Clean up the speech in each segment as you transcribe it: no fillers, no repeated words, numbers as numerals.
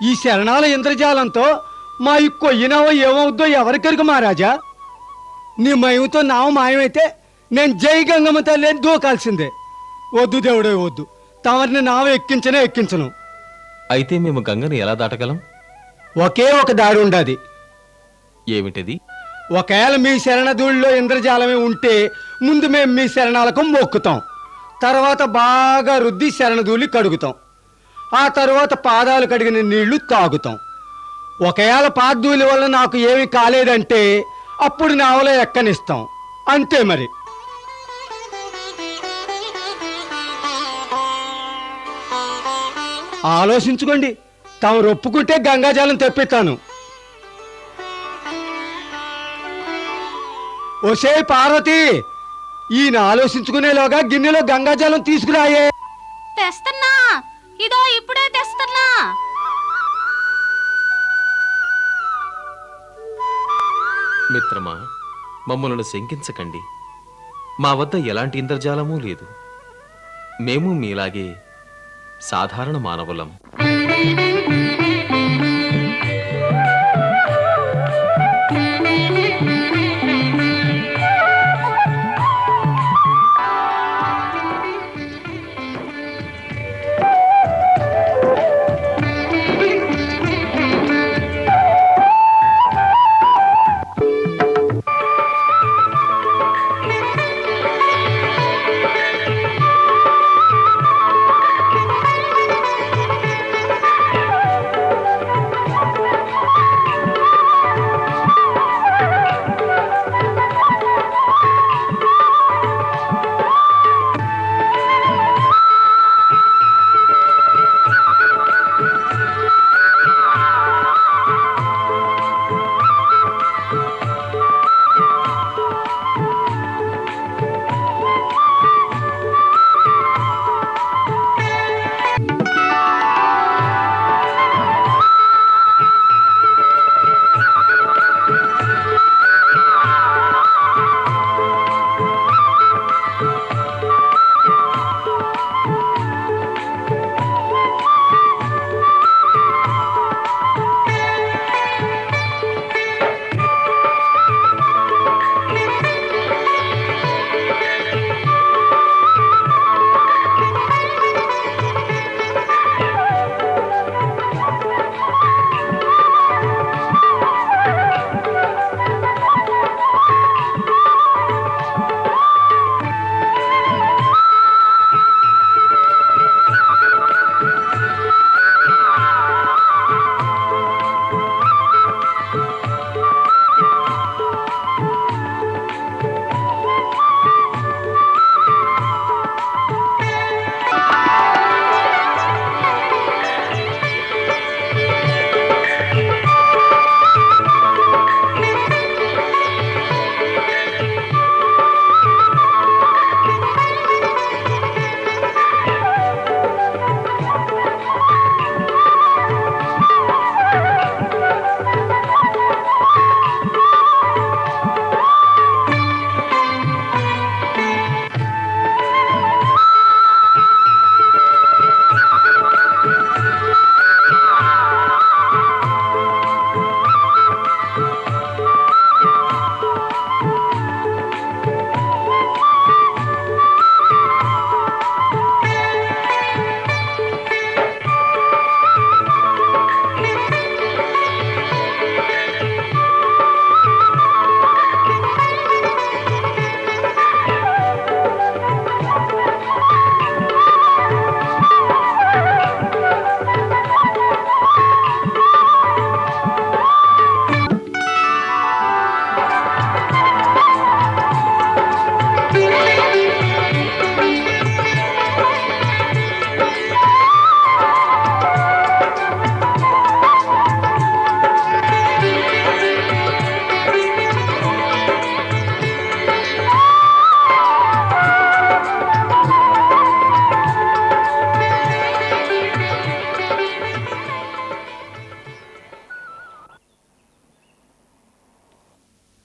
ఈ శరణాల ఇంద్రజాలంతో మా ఈ కొయ్యినావో ఏమవుద్దో ఎవరికరికి మహారాజా. నీ మయంతో నావ మాయమైతే నేను జై గంగమ్మ తల్లి అని దూకాల్సిందే. వద్దు దేవుడే వద్దు, తమరిని నావ ఎక్కించను. అయితే మేము గంగని ఎలా దాటగలం? ఒకే ఒక దారి ఉండాది. ఏమిటిది? ఒకవేళ మీ శరణధూళిలో ఇంద్రజాలమే ఉంటే ముందు మేము మీ శరణాలకు మొక్కుతాం, తర్వాత బాగా రుద్ది శరణధూళి కడుగుతాం, ఆ తర్వాత పాదాలు కడిగిన నీళ్లు తాగుతాం. ఒకవేళ పాదధూళి వల్ల నాకు ఏమీ కాలేదంటే అప్పుడు నావలో ఎక్కనిస్తాం, అంతే మరి. ఆలోచించుకోండి, తాము ఒప్పుకుంటే గంగాజలం తెప్పిస్తాను. ఓసే పార్వతి, ఈయన ఆలోచించుకునేలోగా గిన్నెలో గంగాజలం తీసుకురాయే. తెస్తున్నా, ఇదో ఇప్పుడే తెస్తున్నా. మిత్రమా, మమ్మల్ని శంకించకండి. మా వద్ద ఎలాంటి ఇంద్రజాలమూ లేదు. మేము మీలాగే సాధారణ మానవులం.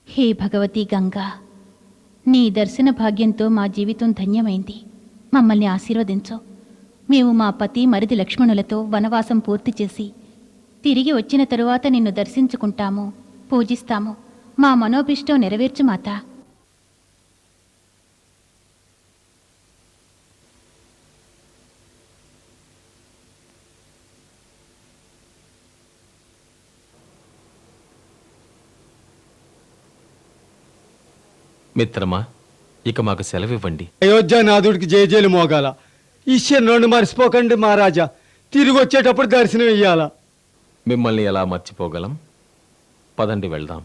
హే భగవతి గంగా, నీ దర్శన భాగ్యంతో మా జీవితం ధన్యమైంది. మమ్మల్ని ఆశీర్వదించు. మేము మా పతి మరిది లక్ష్మణులతో వనవాసం పూర్తి చేసి తిరిగి వచ్చిన తరువాత నిన్ను దర్శించుకుంటాము, పూజిస్తాము. మా మనోభిష్టం నెరవేర్చు మాతా. మిత్రమా, ఇక మాకు సెలవివ్వండి. అయోధ్యానాథుడికి జయజయలు మోగాల. ఈశ్వరుని మర్చిపోకండి మహారాజా. తిరిగి వచ్చేటప్పుడు దర్శనం ఇయ్యాలా. మిమ్మల్ని ఎలా మర్చిపోగలం? పదండి వెళ్దాం.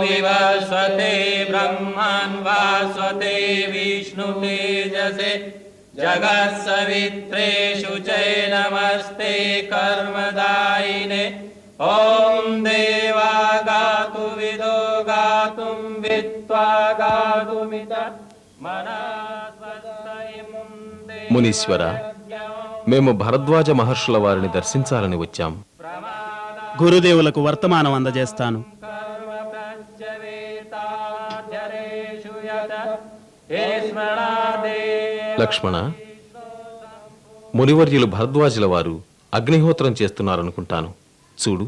विवस्वते ब्रह्मन् वास्वते विष्णुतेजसे जगत्सवित्रेषु च नमस्ते कर्मदायिने ॐ देवा गातु विदो गातुं वित्वा गातुमित మునీశ్వర, మేము భరద్వాజ మహర్షుల వారిని దర్శించాలని వచ్చాం. గురుదేవులకు వర్తమానం అందజేస్తాను. లక్ష్మణ, మునివర్యులు భరద్వాజుల వారు అగ్నిహోత్రం చేస్తున్నారనుకుంటాను. చూడు,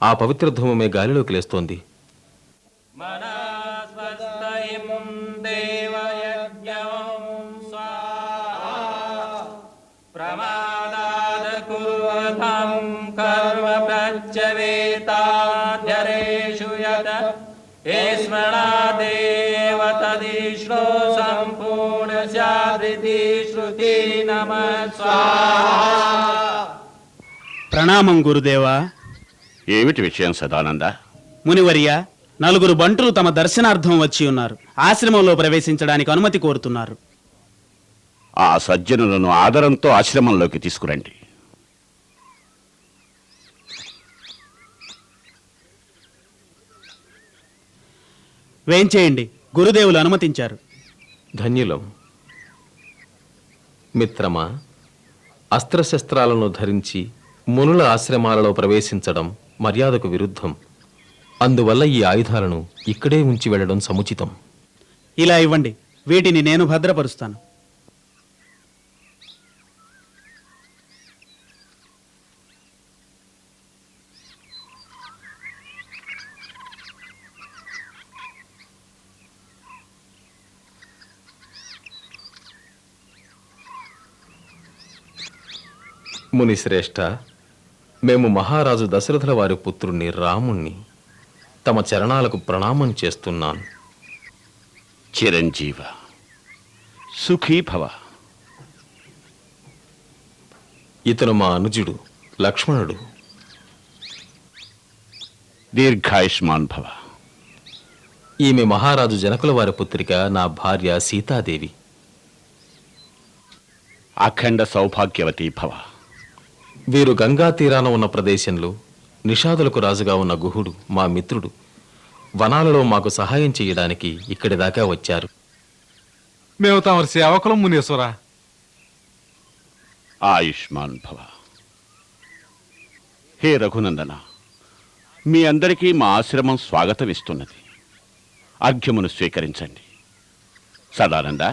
ఆ పవిత్ర ధూమమే గాలిలోకి లేస్తోంది. कर्म प्रत्यवेताध्यरेषु यत स्मरादेव तदिष्णो सम्पूर्ण स्यादिति श्रुति नमः स्वाहा. ప్రణామం గురుదేవా. ఏమిటి విషయం సదానంద? మునివర్య, నలుగురు బంటులు తమ దర్శనార్థం వచ్చి ఉన్నారు. ఆశ్రమంలో ప్రవేశించడానికి అనుమతి కోరుతున్నారు. ఆ సజ్జనులను ఆదరంతో ఆశ్రమంలోకి తీసుకురండి. వేంచేయండి, గురుదేవులు అనుమతించారు. ధన్యులం. మిత్రమా, అస్త్రశస్త్రాలను ధరించి మునుల ఆశ్రమాలలో ప్రవేశించడం మర్యాదకు విరుద్ధం. అందువల్ల ఈ ఆయుధాలను ఇక్కడే ఉంచి వెళ్ళడం సముచితం. ఇలా ఇవ్వండి, వీటిని నేను భద్రపరుస్తాను. మునిశ్రేష్ఠ, మేము మహారాజు దశరథుల వారి పుత్రుణ్ణి రాముణ్ణి తమ చరణాలకు ప్రణామం చేస్తున్నాను. చిరంజీవ, సుఖీ భవ. ఇతను మా అనుజుడు లక్ష్మణుడు. దీర్ఘాయుష్మాన్ భవ. ఈమె మహారాజు జనకుల వారి పుత్రిక, నా భార్య సీతాదేవి. అఖండ సౌభాగ్యవతి భవ. వీరు గంగా తీరాన ఉన్న ప్రదేశంలో నిషాదులకు రాజుగా ఉన్న గుహుడు మా మిత్రుడు. వనాలలో మాకు సహాయం చేయడానికి ఇక్కడి దాకా వచ్చారు. మేము తమరి సేవకులం మునీశ్వర. ఆయుష్మాన్ భవ. హే రఘునందన, మీ అందరికీ మా ఆశ్రమం స్వాగతం ఇస్తున్నది. అర్ఘ్యమును స్వీకరించండి. సదానంద,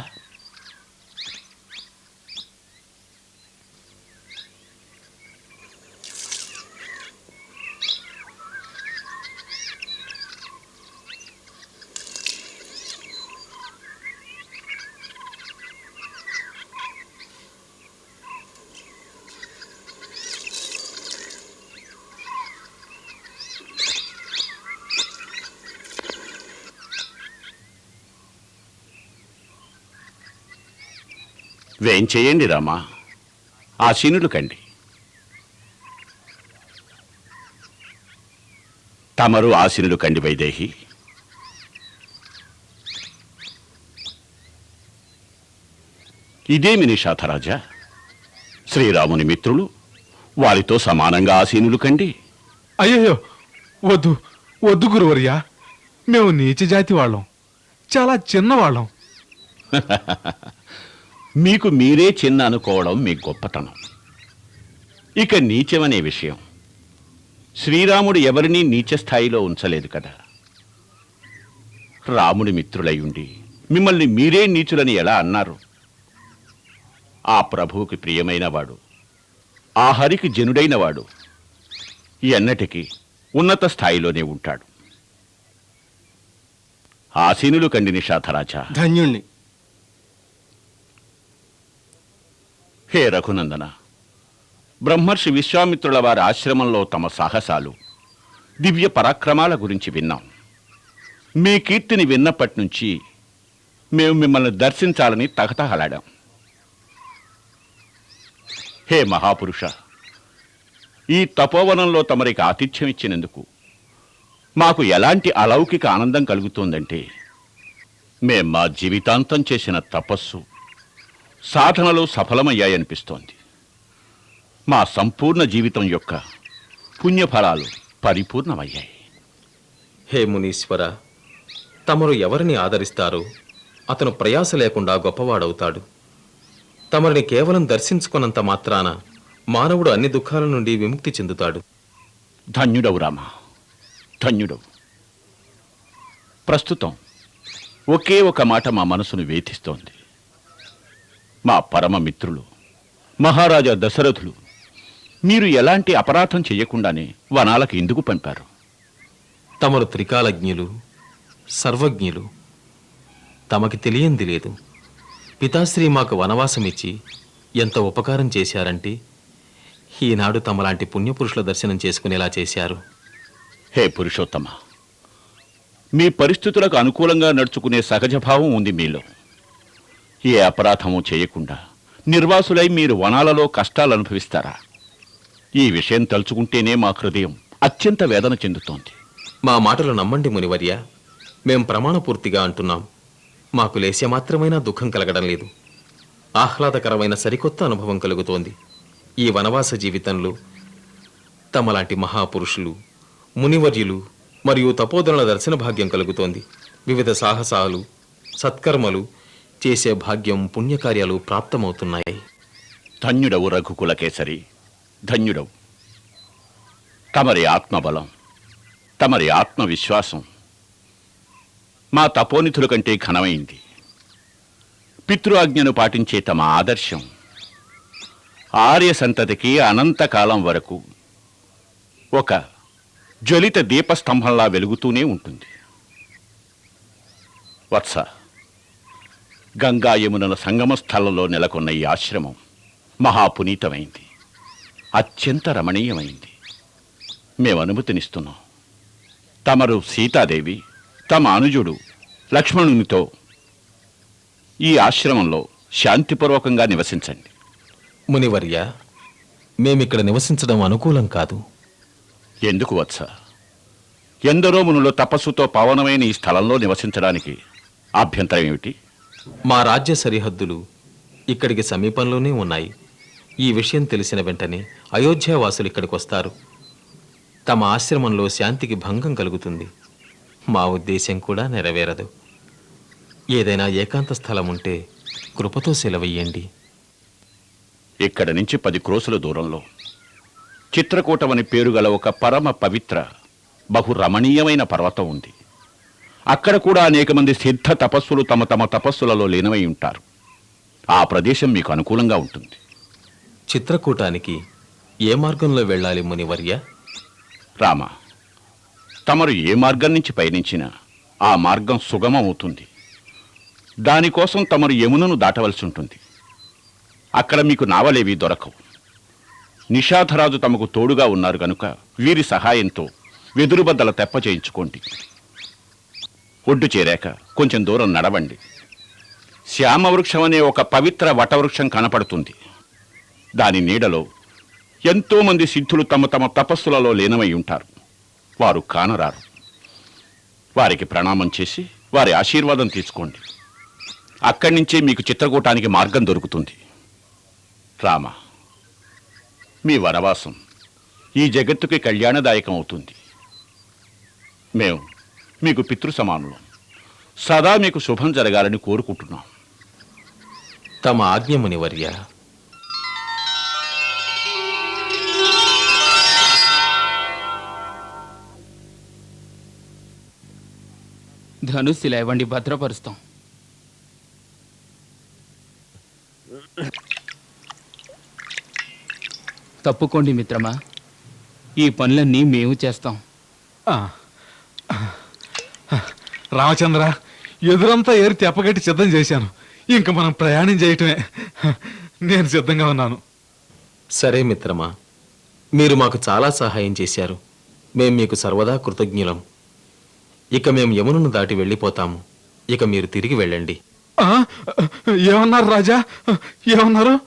వేంచేయండి రామా, ఆసీనులు కండి. తమరు ఆసీనులు కండి వైదేహి. ఇదేమి నిషాథరాజా, శ్రీరాముని మిత్రులు, వారితో సమానంగా ఆసీనులు కండి. అయ్యయ్యో, వద్దు వద్దు గురువర్యా, మేము నీచ జాతి వాళ్ళం, చాలా చిన్నవాళ్ళం. మీకు మీరే చిన్న అనుకోవడం మీ గొప్పతనం. ఇక నీచమనే విషయం, శ్రీరాముడు ఎవరినీ నీచ స్థాయిలో ఉంచలేదు కదా. రాముడి మిత్రులై ఉండి మిమ్మల్ని మీరే నీచులని ఎలా అన్నారు? ఆ ప్రభువుకి ప్రియమైనవాడు, ఆ హరికి జనుడైనవాడు ఎన్నటికీ ఉన్నత స్థాయిలోనే ఉంటాడు. ఆసీనులు కండి నిషాథరాజా. ధన్యుణ్ణి. హే రఘునందన, బ్రహ్మర్షి విశ్వామిత్రుల వారి ఆశ్రమంలో తమ సాహసాలు, దివ్య పరాక్రమాల గురించి విన్నాం. మీ కీర్తిని విన్నప్పటి నుంచి మేము మిమ్మల్ని దర్శించాలని తహతహలాడాం. హే మహాపురుష, ఈ తపోవనంలో తమరికి ఆతిథ్యం ఇచ్చినందుకు మాకు ఎలాంటి అలౌకిక ఆనందం కలుగుతోందంటే, మేం మా జీవితాంతం చేసిన తపస్సు, సాధనలు సఫలమయ్యాయనిపిస్తోంది. మా సంపూర్ణ జీవితం యొక్క పుణ్యఫలాలు పరిపూర్ణమయ్యాయి. హే మునీశ్వర, తమరు ఎవరిని ఆదరిస్తారో అతను ప్రయాస లేకుండా గొప్పవాడవుతాడు. తమరిని కేవలం దర్శించుకున్నంత మాత్రాన మానవుడు అన్ని దుఃఖాల నుండి విముక్తి చెందుతాడు. ధన్యుడవు రామ, ధన్యుడవు. ప్రస్తుతం ఒకే ఒక మాట మా మనసును వేధిస్తోంది. మా పరమ మిత్రులు మహారాజా దశరథులు మీరు ఎలాంటి అపరాధం చెయ్యకుండానే వనాలకు ఎందుకు పంపారు? తమరు త్రికాలజ్ఞులు, సర్వజ్ఞులు. తమకి తెలియంది లేదు. పితాశ్రీ మాకు వనవాసమిచ్చి ఎంత ఉపకారం చేశారంటే, ఈనాడు తమలాంటి పుణ్యపురుషుల దర్శనం చేసుకునేలా చేశారు. హే పురుషోత్తమ, మీ పరిస్థితులకు అనుకూలంగా నడుచుకునే సహజభావం ఉంది మీలో. ఏ అపరాధము చేయకుండా నిర్వాసులై మీరు వనాలలో కష్టాలు అనుభవిస్తారా? ఈ విషయం తలుచుకుంటేనే మా హృదయం అత్యంత వేదన చెందుతోంది. మా మాటలు నమ్మండి మునివర్య, మేం ప్రమాణపూర్తిగా అంటున్నాం. మాకు లేశ మాత్రమైనా దుఃఖం కలగడం లేదు. ఆహ్లాదకరమైన సరికొత్త అనుభవం కలుగుతోంది. ఈ వనవాస జీవితంలో తమలాంటి మహాపురుషులు, మునివర్యులు మరియు తపోధనుల దర్శన భాగ్యం కలుగుతోంది. వివిధ సాహసాలు, సత్కర్మలు చేసే భాగ్యం, పుణ్యకార్యాలు ప్రాప్తమవుతున్నాయి. ధన్యుడవు రఘుకులకేసరి, ధన్యుడవు. తమరి ఆత్మబలం, తమరి ఆత్మవిశ్వాసం మా తపోనిధుల కంటే ఘనమైంది. పితృఆజ్ఞను పాటించే తమ ఆదర్శం ఆర్య సంతతికి అనంతకాలం వరకు ఒక జ్వలిత దీపస్తంభంలా వెలుగుతూనే ఉంటుంది. వత్స, గంగా యమునల సంగమ స్థలంలో నెలకొన్న ఈ ఆశ్రమం మహాపునీతమైంది, అత్యంత రమణీయమైంది. మేము అనుమతినిస్తున్నాం. తమరు సీతాదేవి, తమ అనుజుడు లక్ష్మణునితో ఈ ఆశ్రమంలో శాంతిపూర్వకంగా నివసించండి. మునివర్య, మేమిక్కడ నివసించడం అనుకూలం కాదు. ఎందుకు వత్స? ఎందరో మునులు తపస్సుతో పావనమైన ఈ స్థలంలో నివసించడానికి అభ్యంతరం ఏమిటి? మా రాజ్య సరిహద్దులు ఇక్కడికి సమీపంలోనే ఉన్నాయి. ఈ విషయం తెలిసిన వెంటనే అయోధ్యావాసులు ఇక్కడికి వస్తారు. తమ ఆశ్రమంలో శాంతికి భంగం కలుగుతుంది. మా ఉద్దేశం కూడా నెరవేరదు. ఏదైనా ఏకాంత స్థలం ఉంటే కృపతో సెలవయ్యండి. ఇక్కడ నుంచి 10 క్రోసుల దూరంలో చిత్రకూటమని పేరు గల ఒక పరమ పవిత్ర బహు రమణీయమైన పర్వతం ఉంది. అక్కడ కూడా అనేక మంది సిద్ధ తపస్సులు తమ తమ తపస్సులలో లీనమై ఉంటారు. ఆ ప్రదేశం మీకు అనుకూలంగా ఉంటుంది. చిత్రకూటానికి ఏ మార్గంలో వెళ్ళాలి మునివర్య? రామ, తమరు ఏ మార్గం నుంచి పయనించినా ఆ మార్గం సుగమం అవుతుంది. దానికోసం తమరు యమునను దాటవలసి ఉంటుంది. అక్కడ మీకు నావలేవి దొరకవు. నిషాధరాజు తమకు తోడుగా ఉన్నారు కనుక వీరి సహాయంతో వెదురుబద్దల తెప్ప చేయించుకోండి. ఒడ్డు చేరాక కొంచెం దూరం నడవండి. శ్యామవృక్షం అనే ఒక పవిత్ర వటవృక్షం కనపడుతుంది. దాని నీడలో ఎంతోమంది సిద్ధులు తమ తమ తపస్సులలో లీనమై ఉంటారు. వారు కానరారు. వారికి ప్రణామం చేసి వారి ఆశీర్వాదం తీసుకోండి. అక్కడి నుంచే మీకు చిత్రకూటానికి మార్గం దొరుకుతుంది. రామ, మీ వనవాసం ఈ జగత్తుకి కళ్యాణదాయకం అవుతుంది. మేము మీకు పితృ సమానులం. సదా మీకు శుభం జరగాలని కోరుకుంటున్నాం. తమ ఆజ్ఞ మునివర్య. ధనుస్సులా ఇవ్వండి, భద్రపరుస్తాం. తప్పుకోండి మిత్రమా, ఈ పనులన్నీ మేము చేస్తాం. ఆ. రామచంద్ర, ఎదురంతా ఏరి తెప్పగట్టి సిద్ధం చేశాను. ఇంక మనం ప్రయాణం చేయటమే. నేను సిద్ధంగా ఉన్నాను. సరే మిత్రమా, మీరు మాకు చాలా సహాయం చేశారు. మేం మీకు సర్వదా కృతజ్ఞులం. ఇక మేము యమునను దాటి వెళ్ళిపోతాము. ఇక మీరు తిరిగి వెళ్ళండి. ఆ? ఏమన్నారు రాజా? ఏమన్నారు?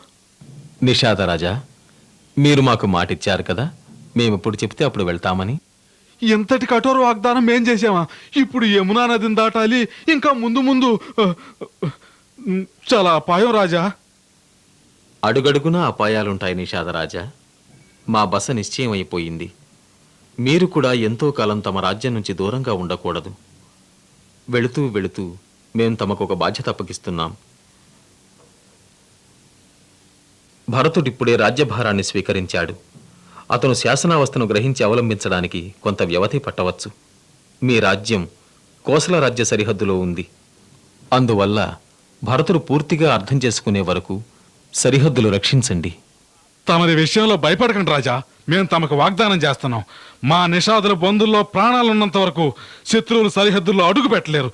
నిషాదరాజా, మీరు మాకు మాటిచ్చారు కదా, మేమెప్పుడు చెప్తే అప్పుడు వెళ్తామని. ఎంతటి కఠోర వాగ్దానం మేం చేసామా? ఇప్పుడు యమునా నదిని దాటాలి. ఇంకా ముందు ముందు చాలా అపాయం రాజా. అడుగడుగునా అపాయాలుంటాయి నిషాదరాజా. మా బస నిశ్చయం అయిపోయింది. మీరు కూడా ఎంతో కాలం తమ రాజ్యం నుంచి దూరంగా ఉండకూడదు. వెళుతూ వెళుతూ మేం తమకొక బాధ్యత అప్పగిస్తున్నాం. భరతుడిప్పుడే రాజ్యభారాన్ని స్వీకరించాడు. అతను శాసనావస్థను గ్రహించి అవలంబించడానికి కొంత వ్యవధి పట్టవచ్చు. మీ రాజ్యం కోసల రాజ్య సరిహద్దులో ఉంది. అందువల్ల భరతుడు పూర్తిగా అర్థం చేసుకునే వరకు సరిహద్దులు రక్షించండి. తమరి విషయంలో భయపడకండి రాజా. మేము తమకు వాగ్దానం చేస్తున్నాం. మా నిషాదుల బంధుల్లో ప్రాణాలున్నంత వరకు శత్రువులు సరిహద్దుల్లో అడుగు పెట్టలేరు.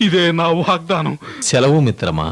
ఇదే నా వాగ్దానం. సెలవు మిత్రమా.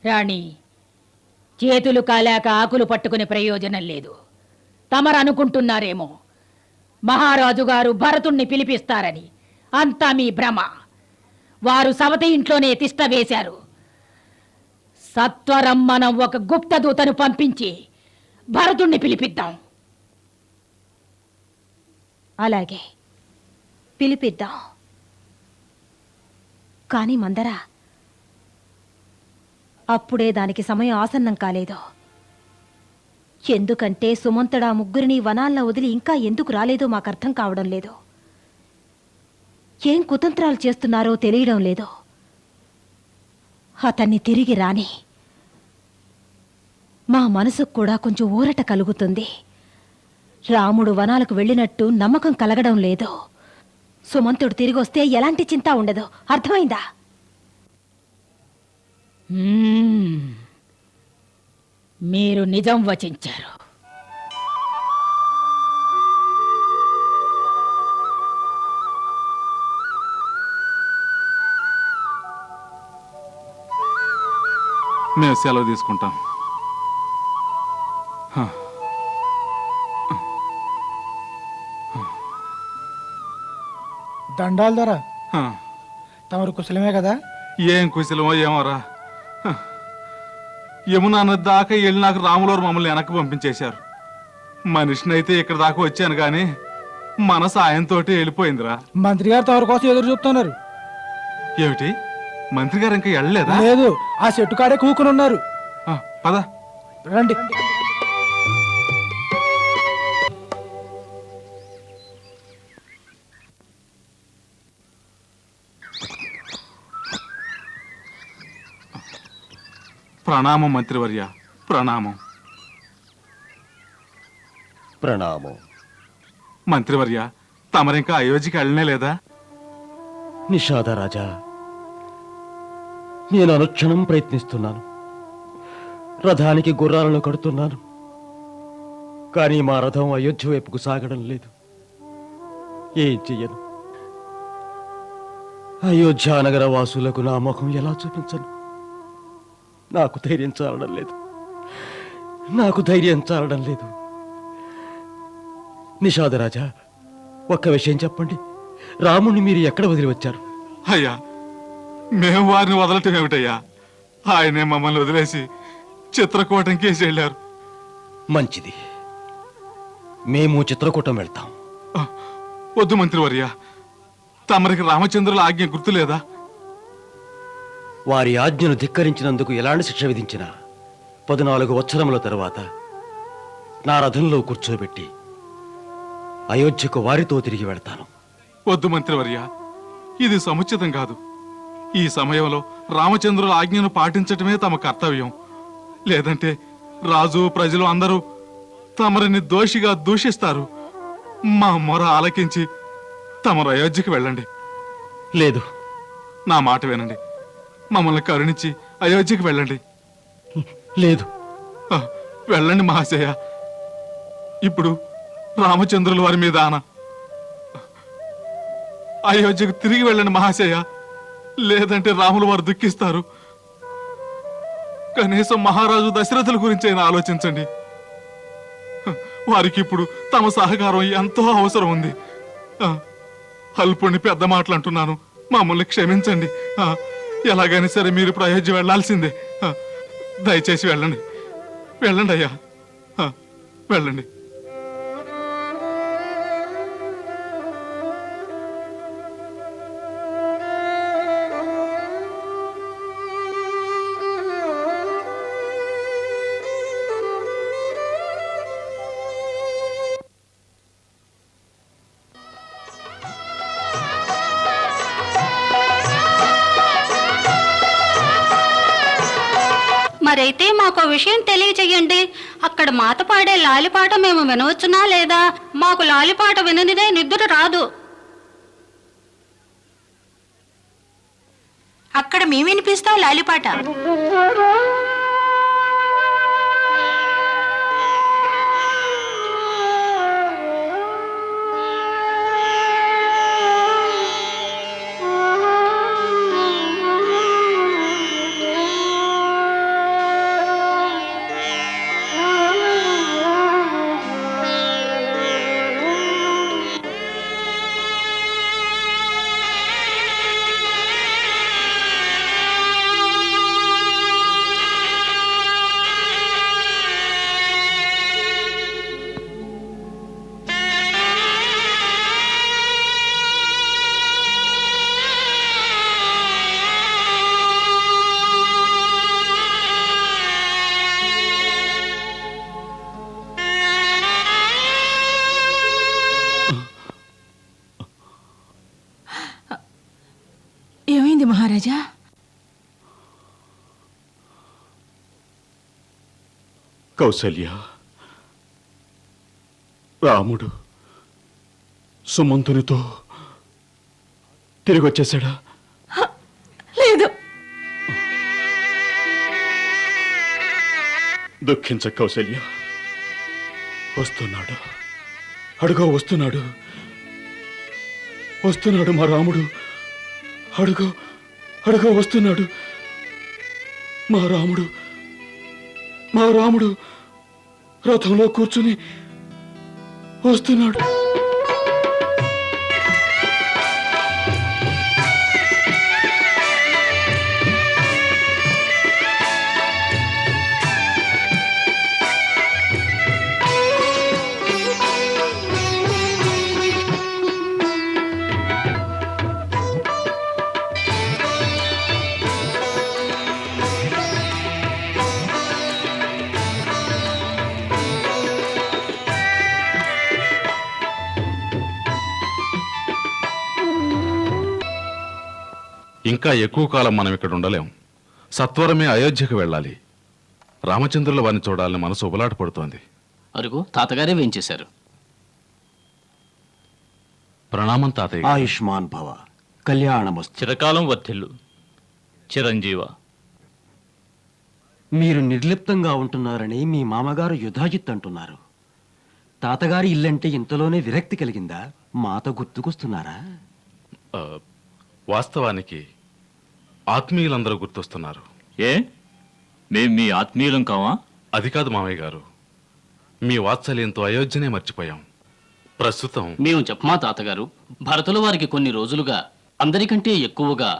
రాణి, చేతులు కాలాక ఆకులు పట్టుకునే ప్రయోజనం లేదు. తమరు అనుకుంటున్నారేమో మహారాజు గారు భరతుణ్ణి పిలిపిస్తారని. అంతా మీ భ్రమ. వారు సవతి ఇంట్లోనే తిష్ట వేశారు. సత్వరం మనం ఒక గుప్త దూతను పంపించి భరతుణ్ణి పిలిపిద్దాం. అలాగే పిలిపిద్దాం. కానీ మందరా, అప్పుడే దానికి సమయం ఆసన్నం కాలేదు. ఎందుకంటే సుమంతుడా ముగ్గురిని వనాల్లో వదిలి ఇంకా ఎందుకు రాలేదో మాకు అర్థం కావడం లేదు. ఏం కుతంత్రాలు చేస్తున్నారో తెలియడం లేదు. అతన్ని తిరిగి రాని మా మనసుకు కూడా కొంచెం ఊరట కలుగుతుంది. రాముడు వనాలకు వెళ్ళినట్టు నమ్మకం కలగడం లేదు. సుమంతుడు తిరిగి వస్తే ఎలాంటి చింత ఉండదు. అర్థమైందా? మీరు నిజం వచించారు. మేము సెలవు తీసుకుంటాం. దండాలు ధర తమరు కుశలమే కదా? ఏం కుశలమో ఏమోరా. యమునా నది దాకా వెళ్ళి నాకు రాములవారు మమ్మల్ని వెనక్కి పంపించేశారు. మనిషినైతే ఇక్కడ దాకా వచ్చాను కానీ మన సాయంతో వెళ్ళిపోయిందిరా. మంత్రి గారు తమరి కోసం ఎదురు చూస్తున్నారు. ఏమిటి, మంత్రి గారు ఇంకా వెళ్ళలేదా? లేదు, ఆ చెట్టు కాడే కూకుని ఉన్నారు. పద రండి. ప్రణామం మంత్రివర్య, ప్రణామం. ప్రణామం. మంత్రివర్య, తమరింకా అయోధ్యకి వెళ్ళనే లేదా? నిషాద రాజా, నేను అనుక్షణం ప్రయత్నిస్తున్నాను. రథానికి గుర్రాలను కడుతున్నాను, కానీ మా రథం అయోధ్య వైపుకు సాగడం లేదు. ఏం చెయ్యను? అయోధ్య నగర వాసులకు నా ముఖం ఎలా చూపించను? నాకు ధైర్యం చాలడం లేదు. నిషాదరాజా, ఒక్క విషయం చెప్పండి. రాముణ్ణి మీరు ఎక్కడ వదిలి వచ్చారు? అయ్యా, మేము వారిని వదలటం ఏమిటయ్యా? ఆయనే మమ్మల్ని వదిలేసి చిత్రకూటం కేసి వెళ్ళారు. మంచిది, మేము చిత్రకూటం వెళ్తాం. వద్దు మంత్రివర్య, తమరికి రామచంద్రుల ఆజ్ఞ గుర్తులేదా? వారి ఆజ్ఞను ధిక్కరించినందుకు ఎలాంటి శిక్ష విధించినా 14 సంవత్సరముల తరువాత నా రథంలో కూర్చోబెట్టి అయోధ్యకు వారితో తిరిగి వెళ్తాను. వద్దు మంత్రివర్య, ఇది సముచితం కాదు. ఈ సమయంలో రామచంద్రుల ఆజ్ఞను పాటించటమే తమ కర్తవ్యం. లేదంటే రాజు ప్రజలు అందరూ తమరిని దోషిగా దూషిస్తారు. మా మొర ఆలకించి తమరు అయోధ్యకి వెళ్ళండి. లేదు, నా మాట వినండి. మమ్మల్ని కరుణించి అయోధ్యకి వెళ్ళండి. లేదు, వెళ్ళండి మహాశయ. ఇప్పుడు రామచంద్రుల వారి మీద ఆన. అయోధ్యకు తిరిగి వెళ్ళండి మహాశయ, లేదంటే రాముల వారు దుఃఖిస్తారు. కనీసం మహారాజు దశరథుల గురించి అయినా ఆలోచించండి. వారికి ఇప్పుడు తమ సహకారం ఎంతో అవసరం ఉంది. అల్పుణ్ణి పెద్ద మాటలు అంటున్నాను, మమ్మల్ని క్షమించండి. ఎలాగైనా సరే మీరు ఇప్పుడు అయోధ్య వెళ్లాల్సిందే. దయచేసి వెళ్ళండి, వెళ్ళండి అయ్యా, వెళ్ళండి. మరైతే మాకు విషయం తెలియచేయండి. అక్కడ మాత పాడే లాలిపాట మేము వినవచ్చునా లేదా? మాకు లాలిపాట విననిదే నిద్ర రాదు. అక్కడ మేము వినిపిస్తాం లాలిపాట. ఏమైంది మహారాజా? కౌసల్య, రాముడు సుమంతునితో తిరిగి వచ్చేసాడా? లేదు. దుఃఖించ కౌసల్య, వస్తున్నాడు. అడుగో వస్తున్నాడు, వస్తున్నాడు మా రాముడు. అడుగో అడుగో వస్తున్నాడు మా రాముడు. మా రాముడు రథంలో కూర్చుని వస్తున్నాడు. ఇంకా ఎక్కువ కాలం మనం ఇక్కడ ఉండలేం. సత్వరమే అయోధ్యకు వెళ్ళాలి. రామచంద్రుల వారిని చూడాలని మనసు ఉబలాట పడుతోంది. అరుగు తాతగారే వేయించేశారు. ప్రణామం తాతయ్య. ఆయుష్మాన్ భవ, కళ్యాణమస్తు. చిరకాలం వర్ధిల్లు చిరంజీవ. మీరు నిర్లిప్తంగా ఉంటున్నారని మీ మామగారు యుధాజిత్ అంటున్నారు. తాతగారి ఇల్లంటే ఇంతలోనే విరక్తి కలిగిందా? మాతో గుర్తుకొస్తున్నారా? వాస్తవానికి ఆత్మీయులందరూ గుర్తొస్తున్నారు. ఏ మేం మీ ఆత్మీయులం కావా? అది కాదు మామయ్య గారు, మీ వాత్సల్యంతో అయోధ్యనే మర్చిపోయాం. ప్రస్తుతం మేము చెప్పమా తాతగారు, భరతుల వారికి కొన్ని రోజులుగా అందరికంటే ఎక్కువగా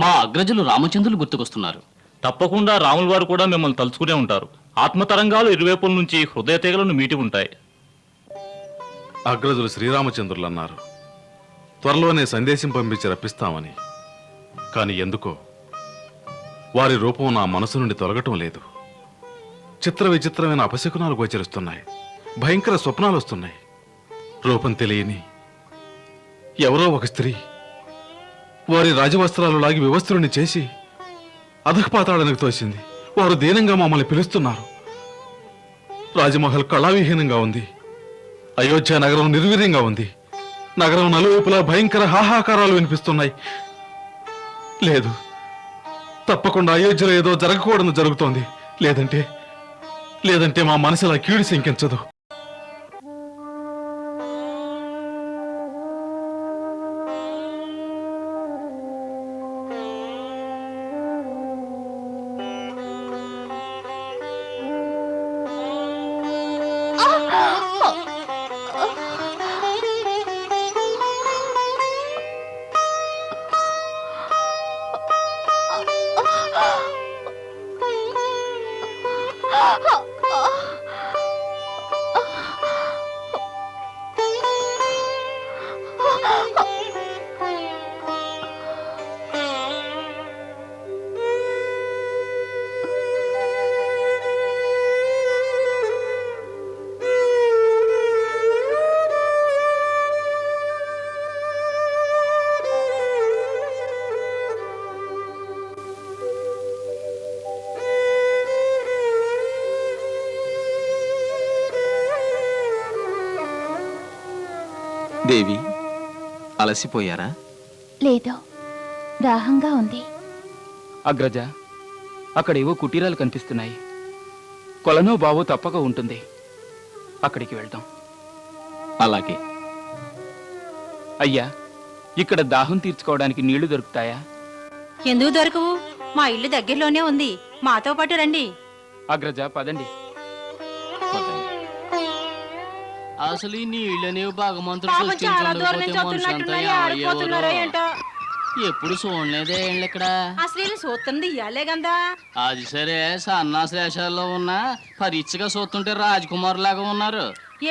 మా అగ్రజులు రామచంద్రులు గుర్తుకొస్తున్నారు. తప్పకుండా రాముల వారు కూడా మిమ్మల్ని తలుచుకునే ఉంటారు. ఆత్మతరంగాలు ఇరువైపుల నుంచి హృదయ తీగలను మీటి ఉంటాయి. అగ్రజులు శ్రీరామచంద్రులు అన్నారు త్వరలోనే సందేశం పంపించి రప్పిస్తామని. కానీ ఎందుకో వారి రూపం నా మనసు నుండి తొలగటం లేదు. చిత్ర విచిత్రమైన అపశకునాలు గోచరిస్తున్నాయి. భయంకర స్వప్నాలు వస్తున్నాయి. రూపం తెలియని ఎవరో ఒక స్త్రీ వారి రాజవస్త్రాలు లాగి వివస్త్రుని చేసి అధఃపాతాళానికి తోసింది. వారు దీనంగా మమ్మల్ని పిలుస్తున్నారు. రాజమహల్ కళావిహీనంగా ఉంది. అయోధ్య నగరం నిర్వీర్యంగా ఉంది. నగరం నలువైపులా భయంకర హాహాకారాలు వినిపిస్తున్నాయి. లేదు, తప్పకుండా అయోధ్యలో ఏదో జరగకూడదు జరుగుతోంది. లేదంటే మా మనసులా కీడు శంకించదు. దేవి, అలసిపోయారా? లేదు, దాహంగా ఉంది. అగ్రజ, అక్కడేవో కుటీరాలు కనిపిస్తున్నాయి. కొలనో బావో తప్పక ఉంటుంది. అక్కడికి వెళ్దాం. అలాగే. అయ్యా, ఇక్కడ దాహం తీర్చుకోవడానికి నీళ్లు దొరుకుతాయా? ఎందుకు దొరకవు? మా ఇల్లు దగ్గరలోనే ఉంది. మాతో పాటు రండి. అగ్రజ, పదండి. అసలు ఈ నీళ్ళనేవి భగవంతుడు ఎప్పుడు చూడలేదే ఇక్కడ. అసలు చూస్తుంది ఇయ్యాలే గందా. అది సరే, సన్నాశ్లేషాల్లో ఉన్న పరీక్షగా చూస్తుంటే రాజకుమారు లాగా ఉన్నారు.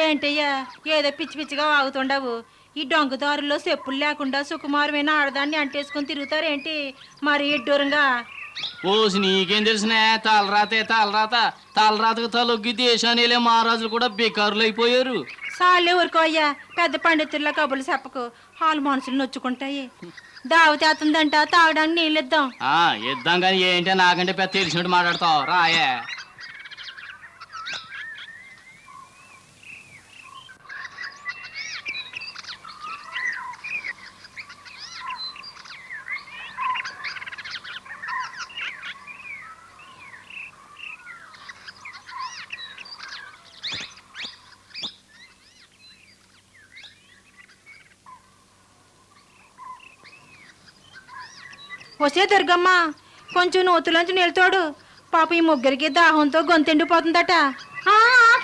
ఏంటయ్యా ఏదో పిచ్చి పిచ్చిగా వాగుతుండవు. ఈ డొంకదారుల్లో చెప్పులు లేకుండా సుకుమారమైన ఆడదాన్ని అంటేసుకుని తిరుగుతారేంటి మరి దూరంగా? ఓసి నీకేం తెలిసినా? తలరాతకు తలొగ్గి దేశాన్ని మహారాజులు కూడా బేకారులు అయిపోయారు. సాలే ఊరుకో అయ్యా, పెద్ద పండితుల్లో కబుర్లు చెప్పకు. వాళ్ళ మనుషులు నొచ్చుకుంటాయి. దావతి అవుతుందంట, తాగడానికి నీళ్ళు ఇద్దాం. ఇద్దాం కానీ ఏంటో నాకంటే పెద్ద తెలిసినట్టు మాట్లాడతావు. రాయే. వస్తే దుర్గమ్మ, కొంచెం నూతులోంచి నిలుతోడు. పాప ఈ ముగ్గురికి దాహంతో గొంతెండిపోతుందట.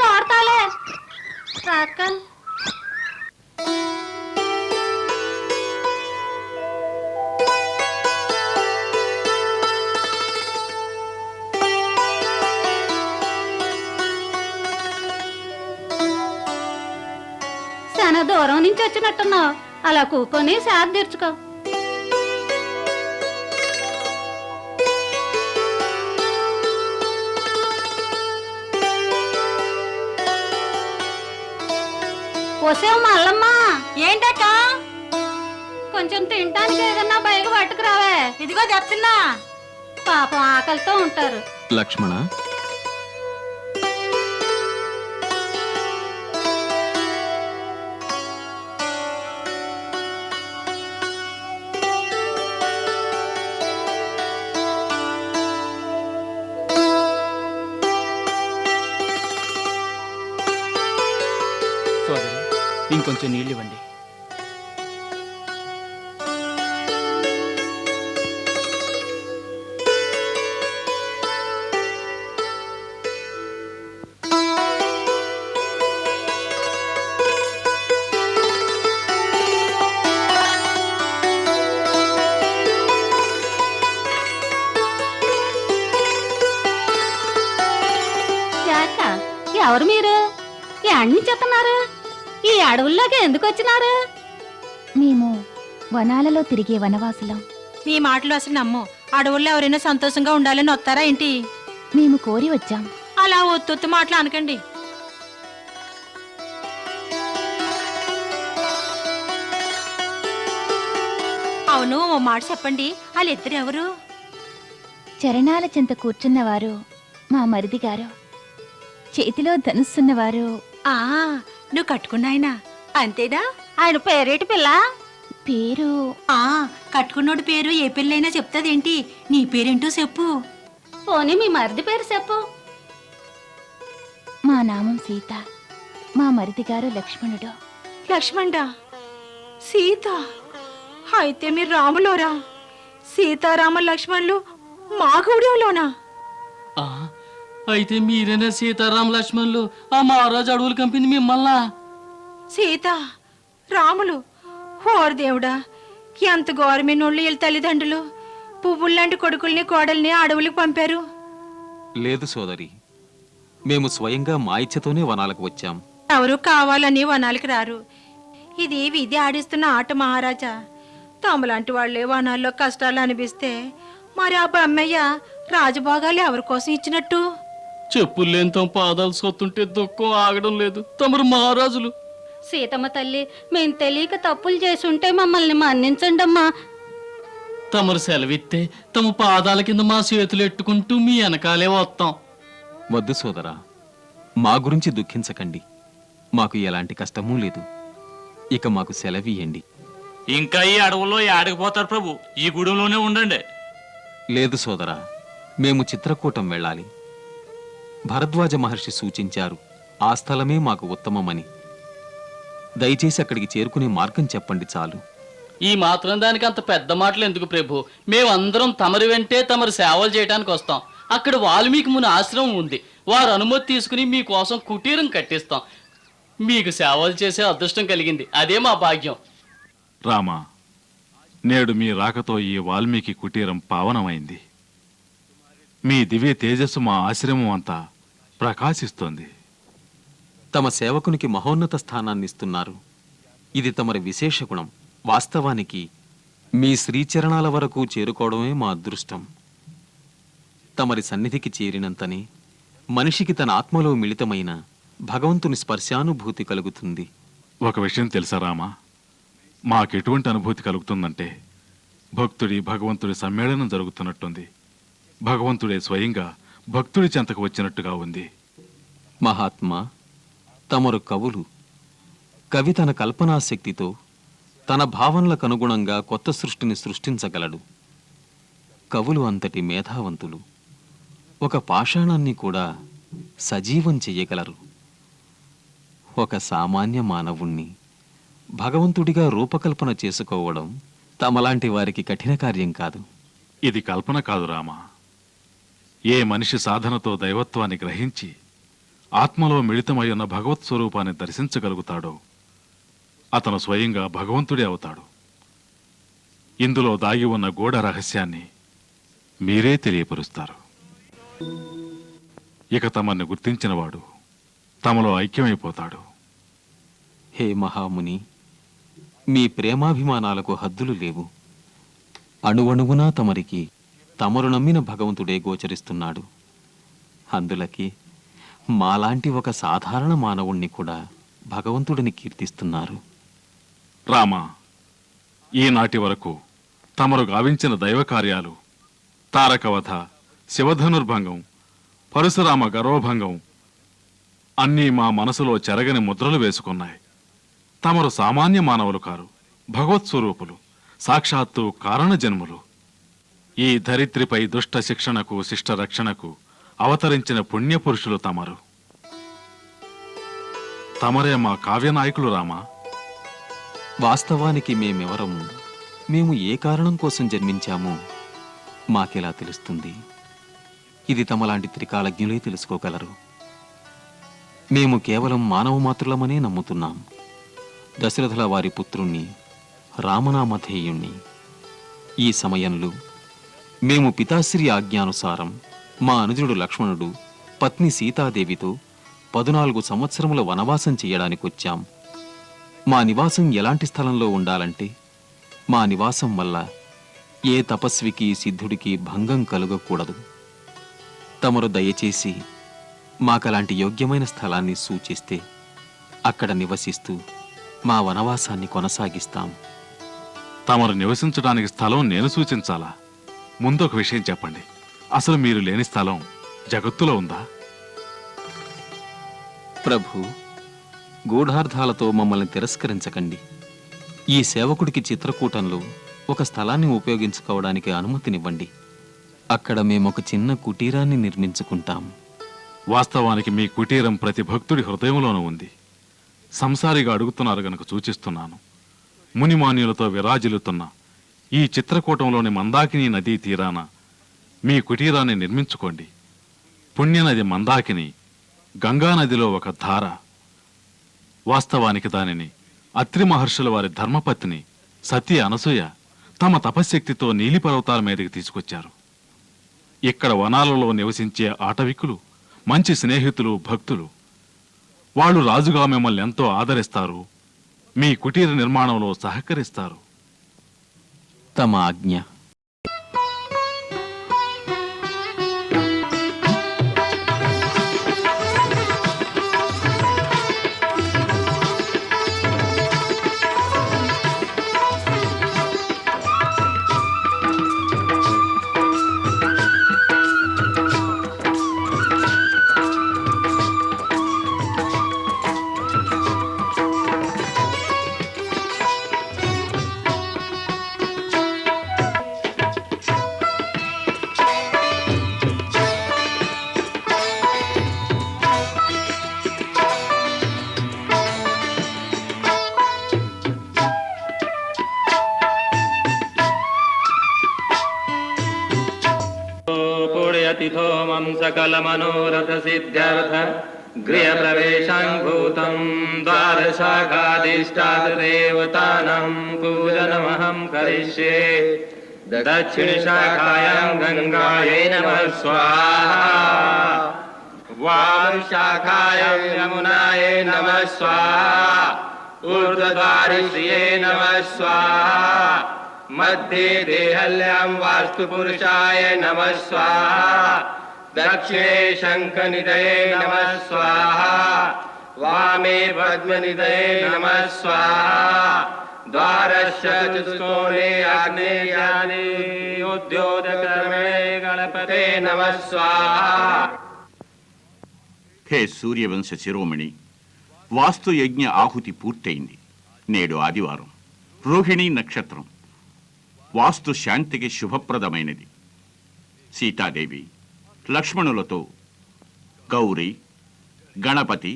తోడతాలే చాలా దూరం నుంచి వచ్చినట్టున్నావు. అలా కూకొని సార్ తీర్చుకో. వసేవు మల్లమ్మ, ఏంటక్క? కొంచెం తినటానికి ఏదన్నా బయట పట్టుకురావే. ఇదిగో తెస్తున్నా. పాపం ఆకలితో ఉంటారు. లక్ష్మణ, సోదరి, ఇంకొంచెం నీళ్ళు ఇవ్వండి. ఎవరు మీరు? ఎక్కడి నుంచి వస్తున్నారు? ఈ అడవుల్లోకి ఎందుకు వచ్చినారు? మేము వనాలలో తిరిగే వనవాసులం. నీ మాటలు అసలు నమ్ము. అడవుల్లో ఎవరైనా సంతోషంగా ఉండాలని వస్తారా ఏంటి? మేము కోరి వచ్చాం. అలా ఒత్తొత్తు మాటలు అనకండి. అవును, ఓ మాట చెప్పండి, వాళ్ళిద్దరు ఎవరు? చరణాల చెంత కూర్చున్నవారు మా మరిది గారు, చేతిలో ధనుస్సున్నవారు ఆ నువ్వు కట్టుకున్నాయన అంతేనా? ఆయన పేరేటి పిల్ల? పేరు కట్టుకున్నోడు పేరు ఏ పిల్లైనా చెప్తాదేంటి? నీ పేరేంటో చెప్పు. పోనీ మీ మరిది పేరు చెప్పు. మా నామం సీత, మా మరిది గారు లక్ష్మణుడు. లక్ష్మణ, సీత. అయితే మీరు రాములోరా? సీతారామ లక్ష్మణులు మా గూడెంలోనా? అయితే మీరేనా సీతారామ లక్ష్మణులు? ఆ మహారాజు అడవులు కంపింది మిమ్మల్ని. సీత రాములు, ఓర్ దేవుడా, ఎంత గౌరవమైనోళ్ళు వీళ్ళ తల్లిదండ్రులు. పువ్వుల్లాంటి కొడుకుల్ని కోడల్ని అడవులకు పంపారు. లేదు సోదరి, మేము స్వయంగా మా ఇచ్చతోనే వనాలకు వచ్చాం. ఎవరు కావాలని వనాలకి రారు. ఇది విధి ఆడిస్తున్న ఆట మహారాజా. తమలాంటి వాళ్లే వనాల్లో కష్టాలు అనిపిస్తే మరి ఆ బొమ్మయ్య రాజభోగాలు ఎవరి కోసం ఇచ్చినట్టు? చెప్పులేని తమ పాదాలు సొత్తుంటే దుఃఖం ఆగడం లేదు. తమరు మహారాజులు. సీతమ్మ తల్లి, మేం తెలియక తప్పులు చేసి ఉంటే మమ్మల్ని మన్నించండి అమ్మా. తమరు సెలవిస్తే తమ పాదాల కింద మా చేతులు ఎట్టుకుంటూ మీ వెనకాలే వస్తాం. వద్దు సోదరా, మా గురించి దుఃఖించకండి. మాకు ఎలాంటి కష్టమూ లేదు. ఇక మాకు సెలవియండి. ఇంకా ఈ అడవుల్లో ఏడకపోతారు ప్రభు, ఈ గూడెంలోనే ఉండండి. లేదు సోదరా, మేము చిత్రకూటం వెళ్ళాలి. భరద్వాజ మహర్షి సూచించారు ఆ స్థలమే మాకు ఉత్తమమని. దయచేసి అక్కడికి చేరుకునే మార్గం చెప్పండి చాలు. ఈ మాత్రం దానికి అంత పెద్ద మాటలు ఎందుకు ప్రభు? మేమందరం తమరి వెంటే తమరు సేవలు చేయడానికి వస్తాం. అక్కడ వాల్మీకి ముని ఆశ్రమం ఉంది. వారు అనుమతి తీసుకుని మీకోసం కుటీరం కట్టిస్తాం. మీకు సేవలు చేసే అదృష్టం కలిగింది, అదే మా భాగ్యం. రామా, నేడు మీ రాకతో ఈ వాల్మీకి కుటీరం పావనమైంది. మీ దివ్య తేజస్సు మా ఆశ్రమం అంతా ప్రకాశిస్తోంది. తమ సేవకునికి మహోన్నత స్థానాన్ని ఇస్తున్నారు. ఇది తమరి విశేష గుణం. వాస్తవానికి మీ శ్రీచరణాల వరకు చేరుకోవడమే మా అదృష్టం. తమరి సన్నిధికి చేరినంతనే మనిషికి తన ఆత్మలో మిళితమైన భగవంతుని స్పర్శానుభూతి కలుగుతుంది. ఒక విషయం తెలుసా రామా, మాకెటువంటి అనుభూతి కలుగుతుందంటే భక్తుడి భగవంతుడి సమ్మేళనం జరుగుతున్నట్టుంది. భగవంతుడే స్వయంగా భక్తుడి చెంతకు వచ్చినట్టుగా ఉంది. మహాత్మా, తమరు కవులు. కవి తన కల్పనాశక్తితో తన భావనలకు అనుగుణంగా కొత్త సృష్టిని సృష్టించగలడు. కవులు అంతటి మేధావంతులు. ఒక పాషాణాన్ని కూడా సజీవం చెయ్యగలరు. ఒక సామాన్య మానవుణ్ణి భగవంతుడిగా రూపకల్పన చేసుకోవడం తమలాంటి వారికి కఠిన కార్యం కాదు. ఇది కల్పన కాదు రామా, ఏ మనిషి సాధనతో దైవత్వాన్ని గ్రహించి ఆత్మలో మిళితమై ఉన్న భగవత్ స్వరూపాన్ని దర్శించగలుగుతాడో అతను స్వయంగా భగవంతుడే అవుతాడు. ఇందులో దాగి ఉన్న గూఢ రహస్యాన్ని మీరే తెలియపరుస్తారు. ఇక తమన్ని గుర్తించినవాడు తమలో ఐక్యమైపోతాడు. హే మహాముని, మీ ప్రేమాభిమానాలకు హద్దులు లేవు. అణువణువునా తమరికి తమరు నమ్మిన భగవంతుడే గోచరిస్తున్నాడు. అందులకి మాలాంటి ఒక సాధారణ మానవుణ్ణి కూడా భగవంతుడిని కీర్తిస్తున్నారు. రామా, ఈనాటి వరకు తమరు గావించిన దైవ కార్యాలు తారకవధ, శివధనుర్భంగం, పరశురామ గర్వభంగం అన్నీ మా మనసులో చెరగని ముద్రలు వేసుకున్నాయి. తమరు సామాన్య మానవులు కారు, భగవత్ స్వరూపులు, సాక్షాత్తు కారణ జన్ములు. ఈ ధరిత్రిపై దుష్ట శిక్షణకు శిష్ట రక్షణకు అవతరించిన పుణ్యపురుషులు తమరు. తమరే మా కావ్యనాయకులు రామా. వాస్తవానికి మేమెవరము, మేము ఏ కారణం కోసం జన్మించామో మాకెలా తెలుస్తుంది? ఇది తమలాంటి త్రికాలజ్ఞులే తెలుసుకోగలరు. మేము కేవలం మానవ మాత్రులమనే నమ్ముతున్నాం. దశరథుల వారి పుత్రుణ్ణి, రామనామధేయుణ్ణి. ఈ సమయంలో మేము పితాశ్రీ ఆజ్ఞానుసారం మా అనుజుడు లక్ష్మణుడు పత్ని సీతాదేవితో 14 సంవత్సరముల వనవాసం చేయడానికొచ్చాం. మా నివాసం ఎలాంటి స్థలంలో ఉండాలంటే, మా నివాసం వల్ల ఏ తపస్వికి సిద్ధుడికి భంగం కలుగకూడదు. తమరు దయచేసి మాకలాంటి యోగ్యమైన స్థలాన్ని సూచిస్తే అక్కడ నివసిస్తూ మా వనవాసాన్ని కొనసాగిస్తాం. తమరు నివసించడానికి స్థలం నేను సూచించాలా? ముందొక విషయం చెప్పండి. అసలు మీరు లేని స్థలం జగత్తులో ఉందా? ప్రభు, గూఢార్థాలతో మమ్మల్ని తిరస్కరించకండి. ఈ సేవకుడికి చిత్రకూటంలో ఒక స్థలాన్ని ఉపయోగించుకోవడానికి అనుమతినివ్వండి. అక్కడ మేమొక చిన్న కుటీరాన్ని నిర్మించుకుంటాం. వాస్తవానికి మీ కుటీరం ప్రతి భక్తుడి హృదయంలోనూ ఉంది. సంసారిగా అడుగుతున్నారు గనుక సూచిస్తున్నాను. మునిమాన్యులతో విరాజిల్లుతున్న ఈ చిత్రకూటంలోని మందాకిని నదీ తీరాన మీ కుటీరాన్ని నిర్మించుకోండి. పుణ్యనది మందాకిని గంగానదిలో ఒక ధార. వాస్తవానికి దానిని అత్రి మహర్షుల వారి ధర్మపత్ని సతీ అనసూయ తమ తపశ్శక్తితో నీలిపర్వతాల మీదకి తీసుకొచ్చారు. ఇక్కడ వనాలలో నివసించే ఆటవికులు మంచి స్నేహితులు, భక్తులు. వాళ్ళు రాజుగా మిమ్మల్ని ఎంతో ఆదరిస్తారు, మీ కుటీర నిర్మాణంలో సహకరిస్తారు. తమ ఆజ్ఞ. पुण्यतिथो मम सकलमनोरथ सिद्ध्यर्थ गृहप्रवेशाङ्भूतं द्वारशाखाधिष्ठातदेवतानां पूजनमहं करिष्ये। दक्षिणशाखायां गङ्गायै नमः स्वाहा, वामशाखायां यमुनायै नमः स्वाहा, ऊर्ध्वद्वारिश्रिये नमः स्वाहा, मध्ये देहल्यां वास्तुपुरुषाय नमः स्वाहा, दक्षिणे शङ्खनिधये नमः स्वाहा, वामे पद्मनिधये नमः स्वाहा, द्वारस्य चतुष्कोणे आग्नेयानि उद्योतकर्मणे गणपते नमः स्वाहा। హే సూర్యవంశ శిరోమణి, వాస్తు యజ్ఞ ఆహుతి పూర్తయింది. నేడు ఆదివారం, రోహిణీ నక్షత్రం. వాస్తు శాంతికి శుభప్రదమైనది. సీతాదేవి లక్ష్మణులతో గౌరీ, గణపతి,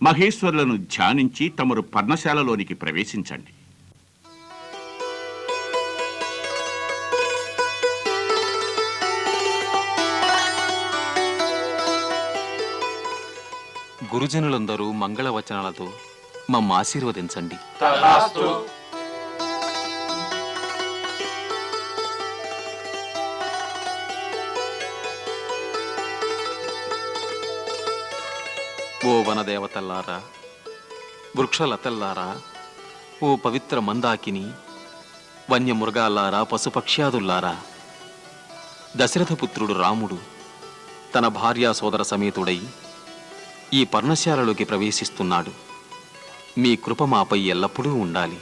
మహేశ్వరులను ధ్యానించి తమరు పర్ణశాలలోనికి ప్రవేశించండి. గురుజనులందరూ మంగళవచనాలతో మమ్మ ఆశీర్వదించండి. తథాస్తు. ఓ వనదేవతల్లారా, వృక్షలతల్లారా, ఓ పవిత్ర మందాకిని, వన్యమృగాల్లారా, పశుపక్ష్యాదుల్లారా, దశరథపుత్రుడు రాముడు తన భార్యా సోదర సమేతుడై ఈ పర్ణశాలలోకి ప్రవేశిస్తున్నాడు. మీ కృప మాపై ఎల్లప్పుడూ ఉండాలి.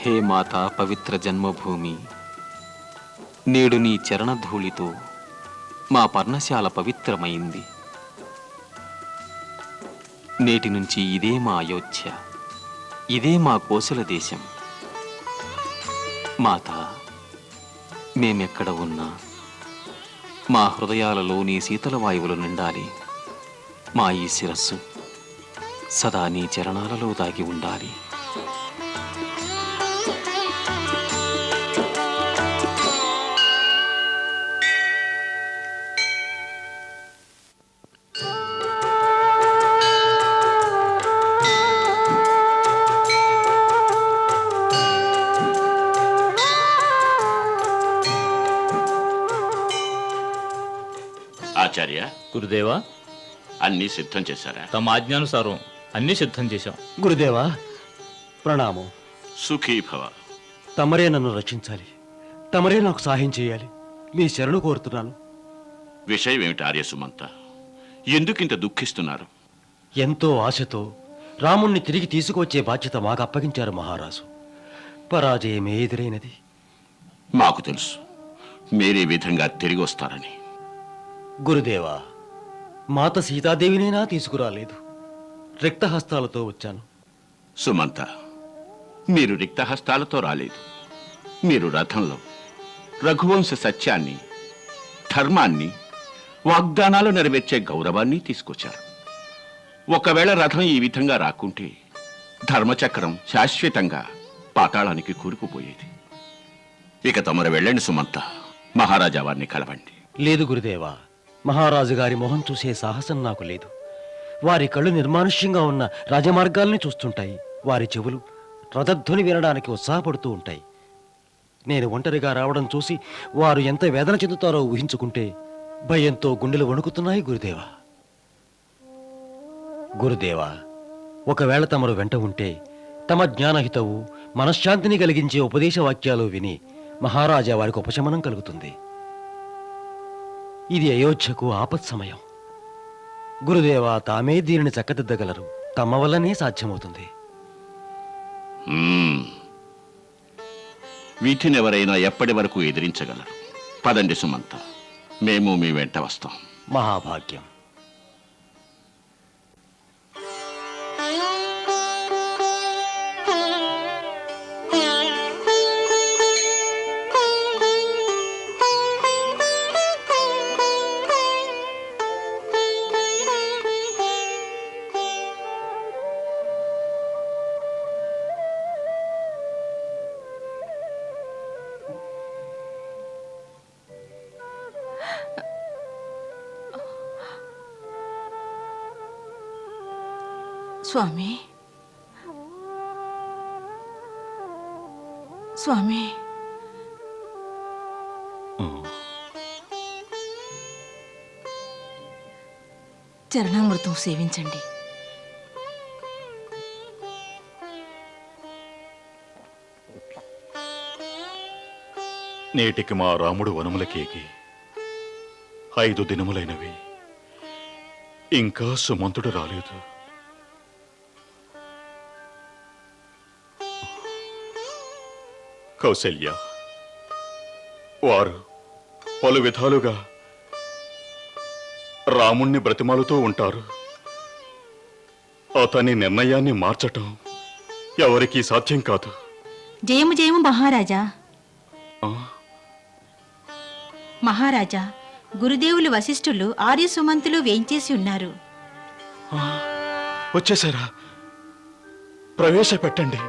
హే మాతా పవిత్ర జన్మభూమి, నేడు నీ చరణధూళితో మా పర్ణశాల పవిత్రమైంది. నేటి నుంచి ఇదే మా అయోధ్య, ఇదే మా కోసల దేశం. మాతా, మేమెక్కడ ఉన్నా మా హృదయాలలో నీ శీతల వాయువులు నిండాలి. మా ఈ శిరస్సు సదా నీ చరణాలలో దాగి ఉండాలి. ఆచార్య, గురుదేవా, అన్నీ సిద్ధం చేశారా? తమ ఆజ్ఞానుసారం అన్ని సిద్ధం చేశాం. గురుదేవా ప్రణామం. సుఖీభవ. తమరే నన్ను రక్షించాలి, తమరే నాకు సహాయం చేయాలి. మీ శరణు కోరుతున్నాను. విషయం ఏమిటి ఆర్యసుమంత? ఎందుకింత దుఃఖిస్తున్నారు? ఎంతో ఆశతో రాముణ్ణి తిరిగి తీసుకువచ్చే బాధ్యత మాకు అప్పగించారు మహారాజు. పరాజయమే ఎదురైనది. మాకు తెలుసు మీరే విధంగా తిరిగి వస్తారని. గురుదేవా, మాత సీతాదేవినైనా తీసుకురాలేదు. రిక్తహస్తాలతో వచ్చాను. సుమంత, మీరు రిక్తహస్తాలతో రాలేదు. మీరు రథంలో రఘువంశ సత్యాన్ని, ధర్మాన్ని, వాగ్దానాలు నెరవేర్చే గౌరవాన్ని తీసుకొచ్చారు. ఒకవేళ రథం ఈ విధంగా రాకుంటే ధర్మచక్రం శాశ్వతంగా పాతాళానికి కూరుకుపోయేది. ఇక తమరు వెళ్ళండి సుమంత, మహారాజా వారిని కలవండి. లేదు గురుదేవా, మహారాజు గారి మొహం చూసే సాహసం నాకు లేదు. వారి కళ్ళు నిర్మానుష్యంగా ఉన్న రాజమార్గాల్ని చూస్తుంటాయి. వారి చెవులు రథధ్వని వినడానికి ఉత్సాహపడుతూ ఉంటాయి. నేను ఒంటరిగా రావడం చూసి వారు ఎంత వేదన చెందుతారో ఊహించుకుంటే భయంతో గుండెలు వణుకుతున్నాయి గురుదేవా. గురుదేవా, ఒకవేళ తమరు వెంట ఉంటే తమ జ్ఞానహితవు, మనశ్శాంతిని కలిగించే ఉపదేశ వాక్యాలు విని మహారాజా వారికి ఉపశమనం కలుగుతుంది. ఇది అయోధ్యకు ఆపత్ సమయం. గురుదేవా తామే దీనిని చక్కదిద్దగలరు. తమ వల్లనే సాధ్యమవుతుంది. వీటినెవరైనా ఎప్పటి వరకు ఎదిరించగలరు? పదండి సుమంత, మేము మీ వెంట వస్తాం. మహాభాగ్యం. స్వామి, స్వామి చరణామృతం సేవించండి. నేటికి మా రాముడు వనములకేకి 5 దినములైనవి, ఇంకా సుమంతుడు రాలేదు. కౌసల్య వారు పలు విధాలుగా రాముణ్ణి బ్రతిమాలుతూ ఉంటారు. అతని నిర్ణయాన్ని మార్చటం ఎవరికీ సాధ్యం కాదు. జయము జయము మహారాజా. ఆ? మహారాజా, గురుదేవులు వశిష్ఠులు ఆర్య సుమంతులు వేంచేసి ఉన్నారు. వచ్చేసారా? ప్రవేశపెట్టండి.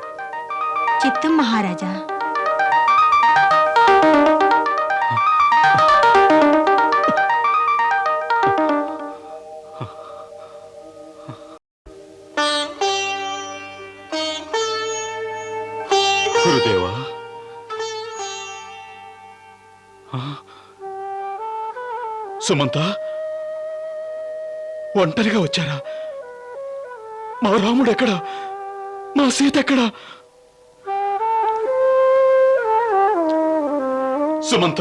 చిత్తం మహారాజా. గురుదేవా, సుమంత ఒంటరిగా వచ్చారా? మా రాముడు ఎక్కడా? మా సీత ఎక్కడా? సుమంత,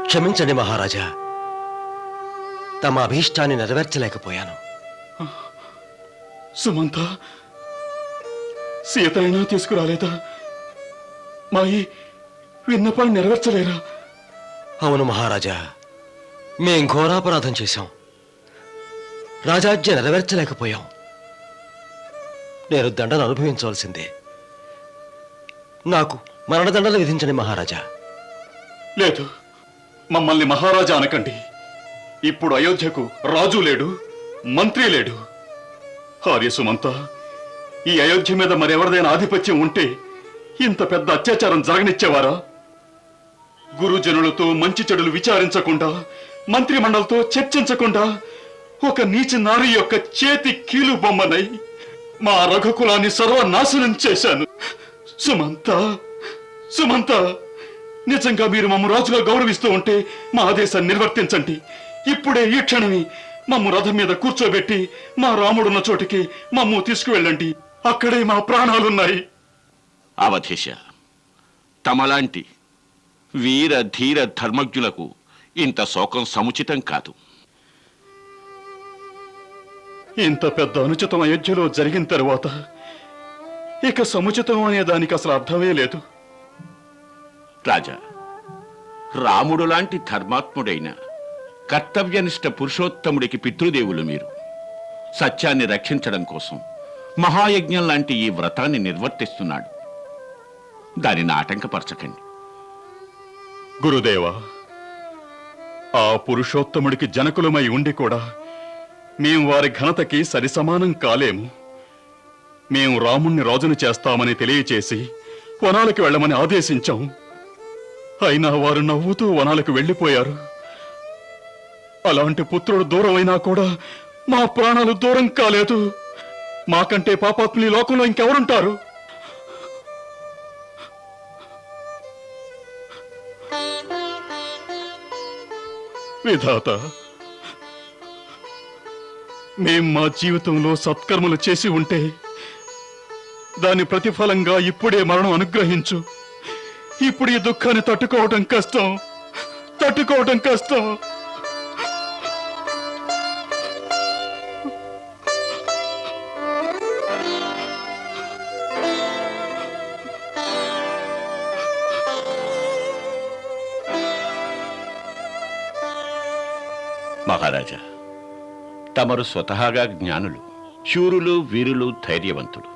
క్షమించండి మహారాజా, తమ అభీష్టాన్ని నెరవేర్చలేకపోయాను. సుమంత, సీతనైనా తీసుకురాలేదా? మా ఈ విన్నపాన్ని నెరవేర్చలేరా? అవును మహారాజా, మేం ఘోరాపరాధం చేశాం. రాజాజ్ఞ నెరవేర్చలేకపోయాం. నేను దండను అనుభవించవలసిందే. నాకు మరణదండలు విధించండి మహారాజా. లేదు, మమ్మల్ని మహారాజా అనకండి. ఇప్పుడు అయోధ్యకు రాజు లేడు, మంత్రి లేడు. ఆర్యసుమంత, ఈ అయోధ్య మీద మరెవరిదైనా ఆధిపత్యం ఉంటే ఇంత పెద్ద అత్యాచారం జరగనిచ్చేవారా? గురుజనులతో మంచి చెడులు విచారించకుండా, మంత్రి మండలితో చర్చించకుండా ఒక నీచ నారి యొక్క చేతి కీలు బొమ్మనై మా రఘుకులాన్ని సర్వనాశనం చేశాను. సుమంత, సుమంత, నిజంగా మీరు మమ్ము రాజుగా గౌరవిస్తూ ఉంటే మా ఆదేశాన్ని నిర్వర్తించండి. ఇప్పుడే ఈ క్షణమే మమ్ము రథం మీద కూర్చోబెట్టి మా రాముడున్న చోటికి మమ్ము తీసుకువెళ్ళండి. అక్కడే మా ప్రాణాలున్నాయి. అవధేశ, తమలాంటి వీర ధీర ధర్మజ్ఞులకు ఇంత శోకం సముచితం కాదు. ఇంత పెద్ద అనుచితం అయోధ్యలో జరిగిన తరువాత ఇక సముచితం అనే దానికి అసలు అర్థమే లేదు. రాజా, రాముడు లాంటి ధర్మాత్ముడైన కర్తవ్యనిష్ట పురుషోత్తముడికి పితృదేవులు మీరు. సత్యాన్ని రక్షించడం కోసం మహాయజ్ఞం లాంటి ఈ వ్రతాన్ని నిర్వర్తిస్తున్నాడు. దానిని ఆటంకపరచకండి. గురుదేవా, ఆ పురుషోత్తముడికి జనకులమై ఉండి కూడా మేం వారి ఘనతకి సరిసమానం కాలేము. మేము రాముణ్ణి రాజును చేస్తామని తెలియచేసి వనాలకు వెళ్ళమని ఆదేశించాం. అయినా వారు నవ్వుతూ వనాలకు వెళ్ళిపోయారు. అలాంటి పుత్రుడు దూరమైనా కూడా మా ప్రాణాలు దూరం కాలేదు. మాకంటే పాపాత్ములు ఈ లోకంలో ఇంకెవరుంటారు? విధాత, మేం మా జీవితంలో సత్కర్మలు చేసి ఉంటే దాని ప్రతిఫలంగా ఇప్పుడే మరణం అనుగ్రహించు. ఇప్పుడు ఈ దుఃఖాన్ని తట్టుకోవటం కష్టం. మహారాజా, తమరు స్వతహాగా జ్ఞానులు, శూరులు, వీరులు, ధైర్యవంతులు.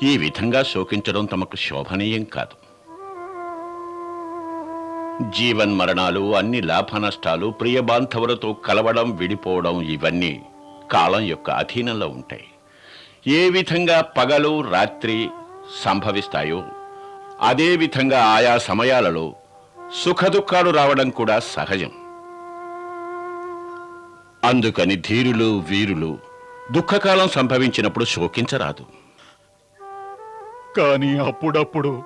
ఈ విధంగా శోకించడం తమకు శోభనీయం కాదు. జీవన్మరణాలు, అన్ని లాభనష్టాలు, ప్రియబాంధవులతో కలవడం, విడిపోవడం, ఇవన్నీ కాలం యొక్క అధీనంలో ఉంటాయి. ఏ విధంగా పగలు రాత్రి సంభవిస్తాయో అదే విధంగా ఆయా సమయాలలో సుఖదుఖాలు రావడం కూడా సహజం. అందుకని ధీరులు, వీరులు దుఃఖకాలం సంభవించినప్పుడు శోకించరాదు. కానీ అప్పుడప్పుడు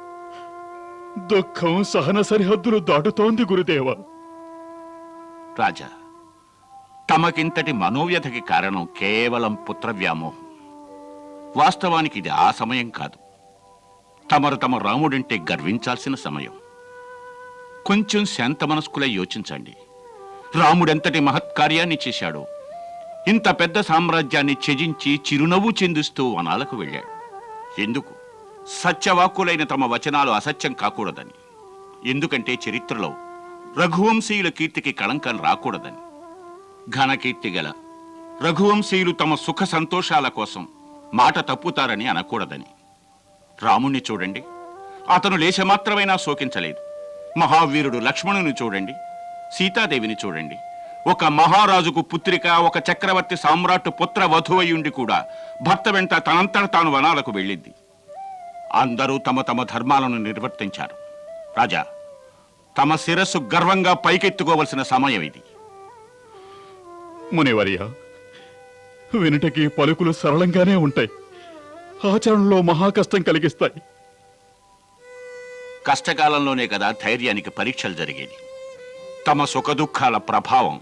దుఃఖం సహన సరిహద్దులు దాటుతోంది గురుదేవ. రాజా, తమకింతటి మనోవ్యధకి కారణం కేవలం పుత్రవ్యామోహం. వాస్తవానికి ఇది ఆ సమయం కాదు. తమరు తమ రాముడంటే గర్వించాల్సిన సమయం. కొంచెం శాంత మనస్కులై యోచించండి. రాముడెంతటి మహత్కార్యాన్ని చేశాడో. ఇంత పెద్ద సామ్రాజ్యాన్ని త్యజించి చిరునవ్వు చెందిస్తూ వనాలకు వెళ్ళాడు. ఎందుకు? సత్యవాక్కులైన తమ వచనాలు అసత్యం కాకూడదని. ఎందుకంటే చరిత్రలో రఘువంశీయుల కీర్తికి కళంకం రాకూడదని. ఘనకీర్తి గల రఘువంశీయులు తమ సుఖ సంతోషాల కోసం మాట తప్పుతారని అనకూడదని. రాముణ్ణి చూడండి, అతను లేశమాత్రమైనా శోకించలేదు. మహావీరుడు లక్ష్మణుని చూడండి, సీతాదేవిని చూడండి. ఒక మహారాజుకు పుత్రిక, ఒక చక్రవర్తి సామ్రాట్టు పుత్ర వధువయుండి కూడా భర్త వెంట తనంతట తాను వనాలకు వెళ్ళింది. అందరూ తమ తమ ధర్మాలను నిర్వర్తించారు. రాజా, తమ శిరస్సు గర్వంగా పైకెత్తుకోవలసిన సమయం ఇది. మునివర్య, వినుటకి పలుకులు సరళంగానే ఉంటాయి, ఆచరణలో మహాకష్టం కలిగిస్తాయి. కష్టకాలంలోనే కదా ధైర్యానికి పరీక్షలు జరిగేది. తమ సుఖదుఖాల ప్రభావం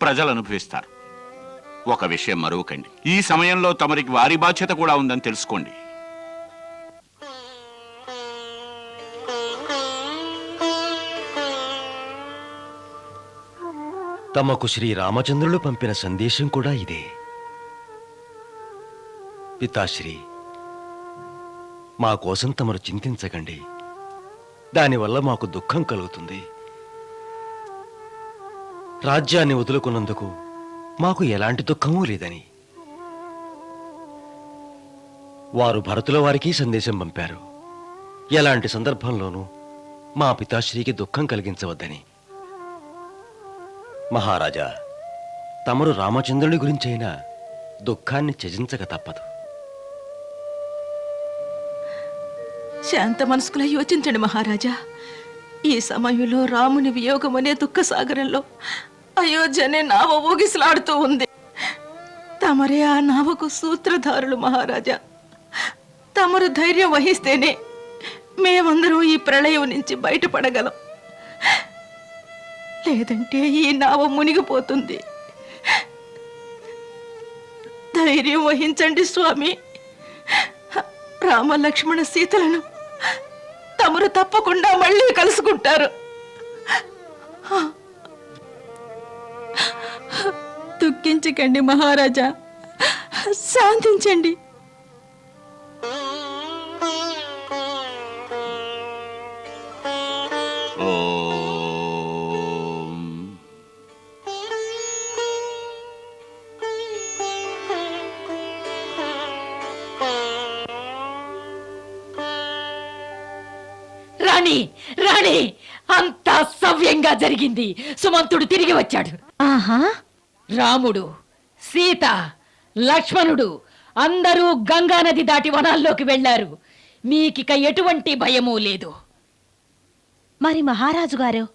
ప్రజలు అనుభవిస్తారు. ఒక విషయం మరువకండి, ఈ సమయంలో తమరికి వారి బాధ్యత కూడా ఉందని తెలుసుకోండి. తమకు శ్రీ రామచంద్రులు పంపిన సందేశం కూడా ఇదే. పితాశ్రీ, మా కోసం తమరు చింతించకండి. దానివల్ల మాకు దుఃఖం కలుగుతుంది. రాజ్యాన్ని వదులుకున్నందుకు మాకు ఎలాంటి దుఃఖమూ లేదని. వారు భరతుల వారికి సందేశం పంపారు. ఎలాంటి సందర్భంలోనూ మా పితాశ్రీకి దుఃఖం కలిగించవద్దని. మహారాజా, తమరు రామచంద్రుని గురించైనా దుఃఖాన్ని త్యజించక తప్పదు. శాంత మనస్కుల యోచించండి మహారాజా. ఈ సమయంలో రాముని వియోగం అనే దుఃఖ సాగరంలో అయోధ్యనే నావ ఊగిసలాడుతూ ఉంది. తమరే ఆ నావకు సూత్రధారులు మహారాజా. తమరు ధైర్యం వహిస్తేనే మేమందరం ఈ ప్రళయం నుంచి బయటపడగలం. లేదంటే ఈ నావ మునిగిపోతుంది. ధైర్యం వహించండి స్వామి. రామ లక్ష్మణ సీతలను తమరు తప్పకుండా మళ్ళీ కలుసుకుంటారు. దుఃఖించకండి మహారాజా, శాంతించండి. రాణి రాణి, అంతా సవ్యంగా జరిగింది. సుమంతుడు తిరిగి వచ్చాడు. ఆహా, రాముడు, సీత, లక్ష్మణుడు అందరూ గంగా నది దాటి వనాల్లోకి వెళ్లారు. మీకిక ఎటువంటి భయమూ లేదు. మరి మహారాజు గారు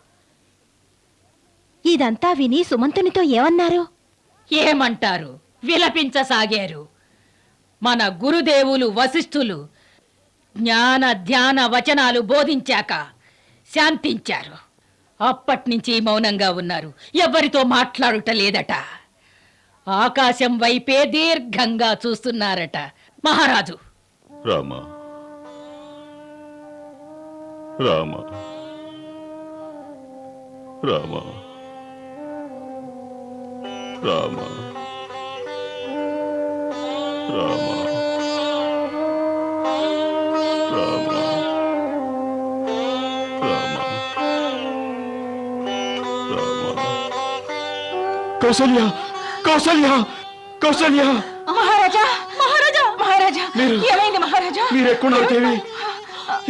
ఇదంతా విని సుమంతునితో ఏమన్నారు? ఏమంటారు, విలపించసాగారు. మన గురుదేవులు వశిష్ఠులు జ్ఞాన ధ్యాన వచనాలు బోధించాక శాంతించారు. అప్పట్నుంచి మౌనంగా ఉన్నారు. ఎవరితో మాట్లాడుట లేదట. ఆకాశం వైపే దీర్ఘంగా చూస్తున్నారట. మహారాజు, రామ రామ రామ రామ రామ రామ రామ రామ. కౌసల్య, కౌసల్య, కౌసల్య! మహారాజా, మహారాజా, మహారాజా, మీరు- ఏమైంది మహారాజా? మీరు ఎక్కడున్నారు దేవి?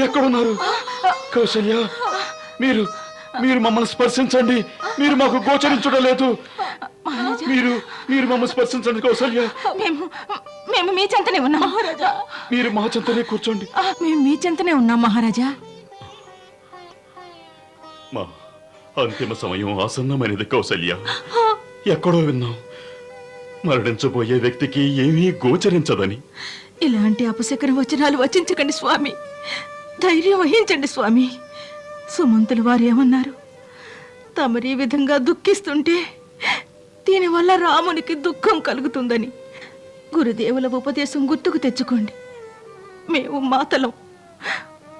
ఎక్కడున్నారు? కౌసల్య, మీరు మీరు మమ్మల్ని స్పర్శించండి. మీరు మాకు గోచరించడం లేదు. మీరు మీరు మమ్మల్ని స్పర్శించండి కౌసల్య. మేము మేము మీ చెంతనే ఉన్నాం మహారాజా. మీరు మా చెంతనే కూర్చోండి. మేము మీ చెంతనే ఉన్నాం మహారాజా. మా అంతిమ సమయం ఆసన్నమైనది కౌసల్య. ఎక్కడో విన్నాం, మరణించబోయే వ్యక్తికి ఏమీ గోచరించదని. ఇలాంటి అపశకర వచనాలు వచించకండి స్వామి. ధైర్యం వహించండి స్వామి. సుమంతులు వారు ఏమన్నారు? తమరి విధంగా దుఃఖిస్తుంటే దీనివల్ల రామునికి దుఃఖం కలుగుతుందని. గురుదేవుల ఉపదేశం గుర్తుకు తెచ్చుకోండి. మేము మాతలం.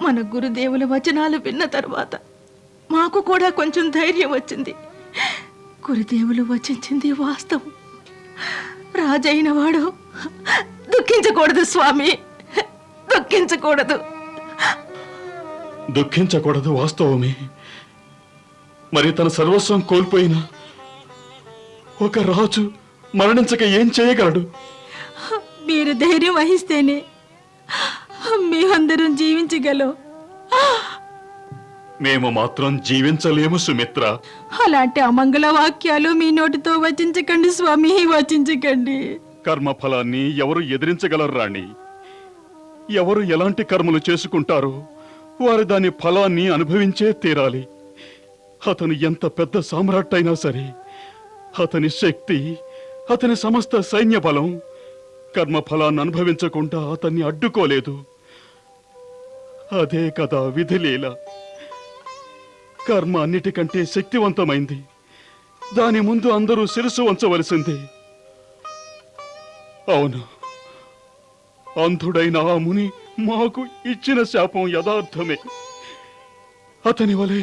మన గురుదేవుల వచనాలు విన్న తర్వాత మాకు కూడా కొంచెం ధైర్యం వచ్చింది. గురుదేవులు వచించింది వాస్తవం. రాజైన వాడు దుఃఖించకూడదు స్వామి, దుఃఖించకూడదు. దుఃఖించకూడదు వాస్తవమే. మరి తన సర్వస్వం కోల్పోయిన ఒక రాజు మరణించక ఏం చేయగలడు? మీరు ధైర్యం వహిస్తేనే మేమందరం జీవించగలం. మేము మాత్రం జీవించలేము సుమిత్ర. అలాంటి అమంగళ వాక్యాలు మీ నోటితో వచించకండి స్వామి, వచించకండి. కర్మఫలాన్ని ఎవరు ఎదిరించగలరు రాణి? ఎవరు ఎలాంటి కర్మలు చేసుకుంటారో వారు దాని ఫలాన్ని అనుభవించే తీరాలి. అతను ఎంత పెద్ద సామ్రాట్ అయినా సరే, అతని శక్తి, అతని సమస్త సైన్య బలం కర్మఫలాన్ని అనుభవించకుండా అతన్ని అడ్డుకోలేదు. అదే కదా విధిలీల. కర్మ అన్నిటికంటే శక్తివంతమైంది. దాని ముందు అందరూ శిరస్సు వంచవలసిందే. అవును, అంధుడైన ఆ ముని మాకు ఇచ్చిన శాపం యథార్థమే. అతని వలె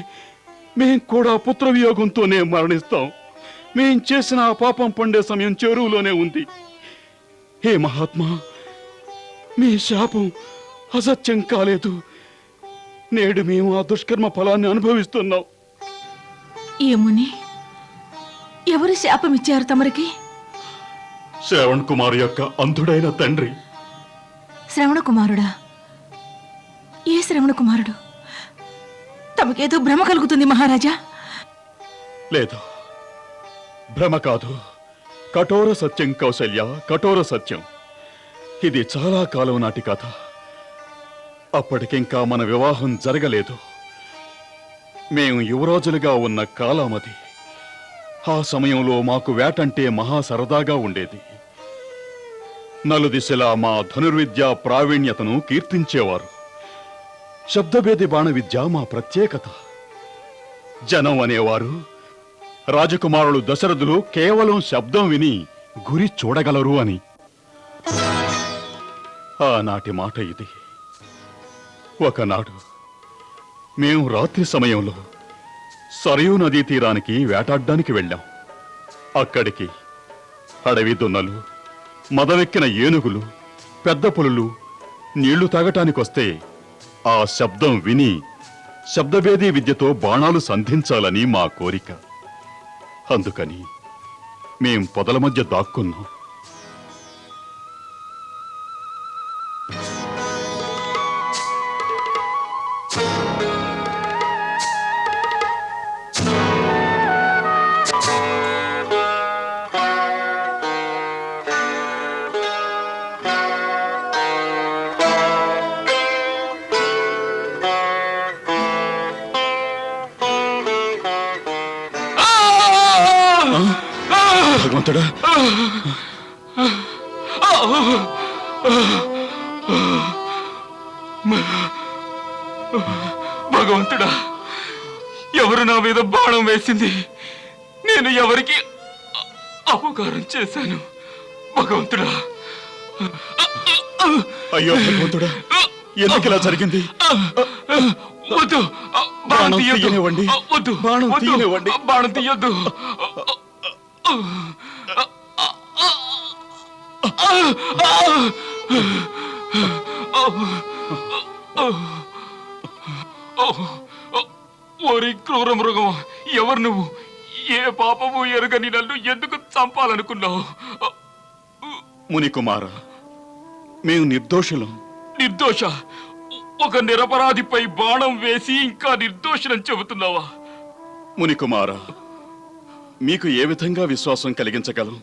మేం కూడా పుత్రవియోగంతోనే మరణిస్తాం. మేం చేసిన ఆ పాపం పండే సమయం చెరువులోనే ఉంది. హే మహాత్మా, మీ శాపం అసత్యం కాలేదు. నేడు మేము ఆ దుష్కర్మ ఫలాన్ని అనుభవిస్తున్నాం. ఏముని, ఎవరు శాపం ఇచ్చారు తమరికి? శ్రవణ్ కుమార్ యొక్క అంధుడైన తండ్రి. శ్రవణ కుమారుడా? ఏ శ్రవణ కుమారుడు? తమకేదో భ్రమ కలుగుతుంది మహారాజా. లేదు, భ్రమ కాదు, కఠోర సత్యం కౌసల్య, కఠోర సత్యం. ఇది చాలా కాలం నాటి కథ. అప్పటికింకా మన వివాహం జరగలేదు. మేము యువరాజులుగా ఉన్న కాలమది. ఆ సమయంలో మాకు వేటంటే మహా సరదాగా ఉండేది. నలుదిశలా మా ధనుర్విద్యా ప్రావీణ్యతను కీర్తించేవారు. శబ్దభేది బాణ విద్య మా ప్రత్యేకత. జనం అనేవారు, రాజకుమారులు దశరథులు కేవలం శబ్దం విని గురి చూడగలరు అని. ఆనాటి మాట ఇది. ఒకనాడు మేము రాత్రి సమయంలో సరయూ నదీ తీరానికి వేటాడ్డానికి వెళ్ళాం. అక్కడికి అడవి దున్నలు, మదవెక్కిన ఏనుగులు, పెద్ద పులులు నీళ్లు తాగటానికొస్తే ఆ శబ్దం విని శబ్దభేదీ విద్యతో బాణాలు సంధించాలని మా కోరిక. అందుకని మేం పొదల మధ్య దాక్కున్నాం. భగవంతుడా, భగవంతుడా, ఎవరు నా మీద బాణం వేసింది? నేను ఎవరికి అపకారం చేశాను? భగవంతుడా, అయ్యో భగవంతుడా, ఎందుకు ఇలా జరిగింది? వద్దు, బాణం తీయనివ్వండి. వద్దు, బాణం తీయనివ్వండి. బాణం తీయొద్దు. ఓరి క్రూర మృగమా, ఎవరు నువ్వు? ఏ పాపము ఎరుగని నన్ను ఎందుకు చంపాలనుకున్నావు? మునికుమార, మేము నిర్దోషులం. నిర్దోష? ఒక నిరపరాధిపై బాణం వేసి ఇంకా నిర్దోషులని చెబుతున్నావా? మునికుమార, మీకు ఏ విధంగా విశ్వాసం కలిగించగలం?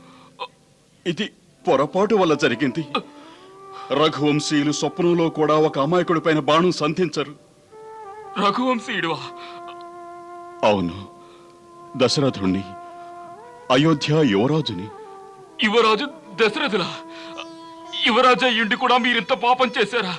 ఇది పొరపాటు వల్ల జరిగింది. రఘువంశీయులు స్వప్నంలో కూడా ఒక అమాయకుడి పైన బాణం సంధించరు. రఘువంశీయుడువా? అవును, దశరథుణ్ణి, అయోధ్య యువరాజుని. యువరాజు దశరథులా? యువరాజా ఇండి కూడా మీరింత పాపం చేశారా?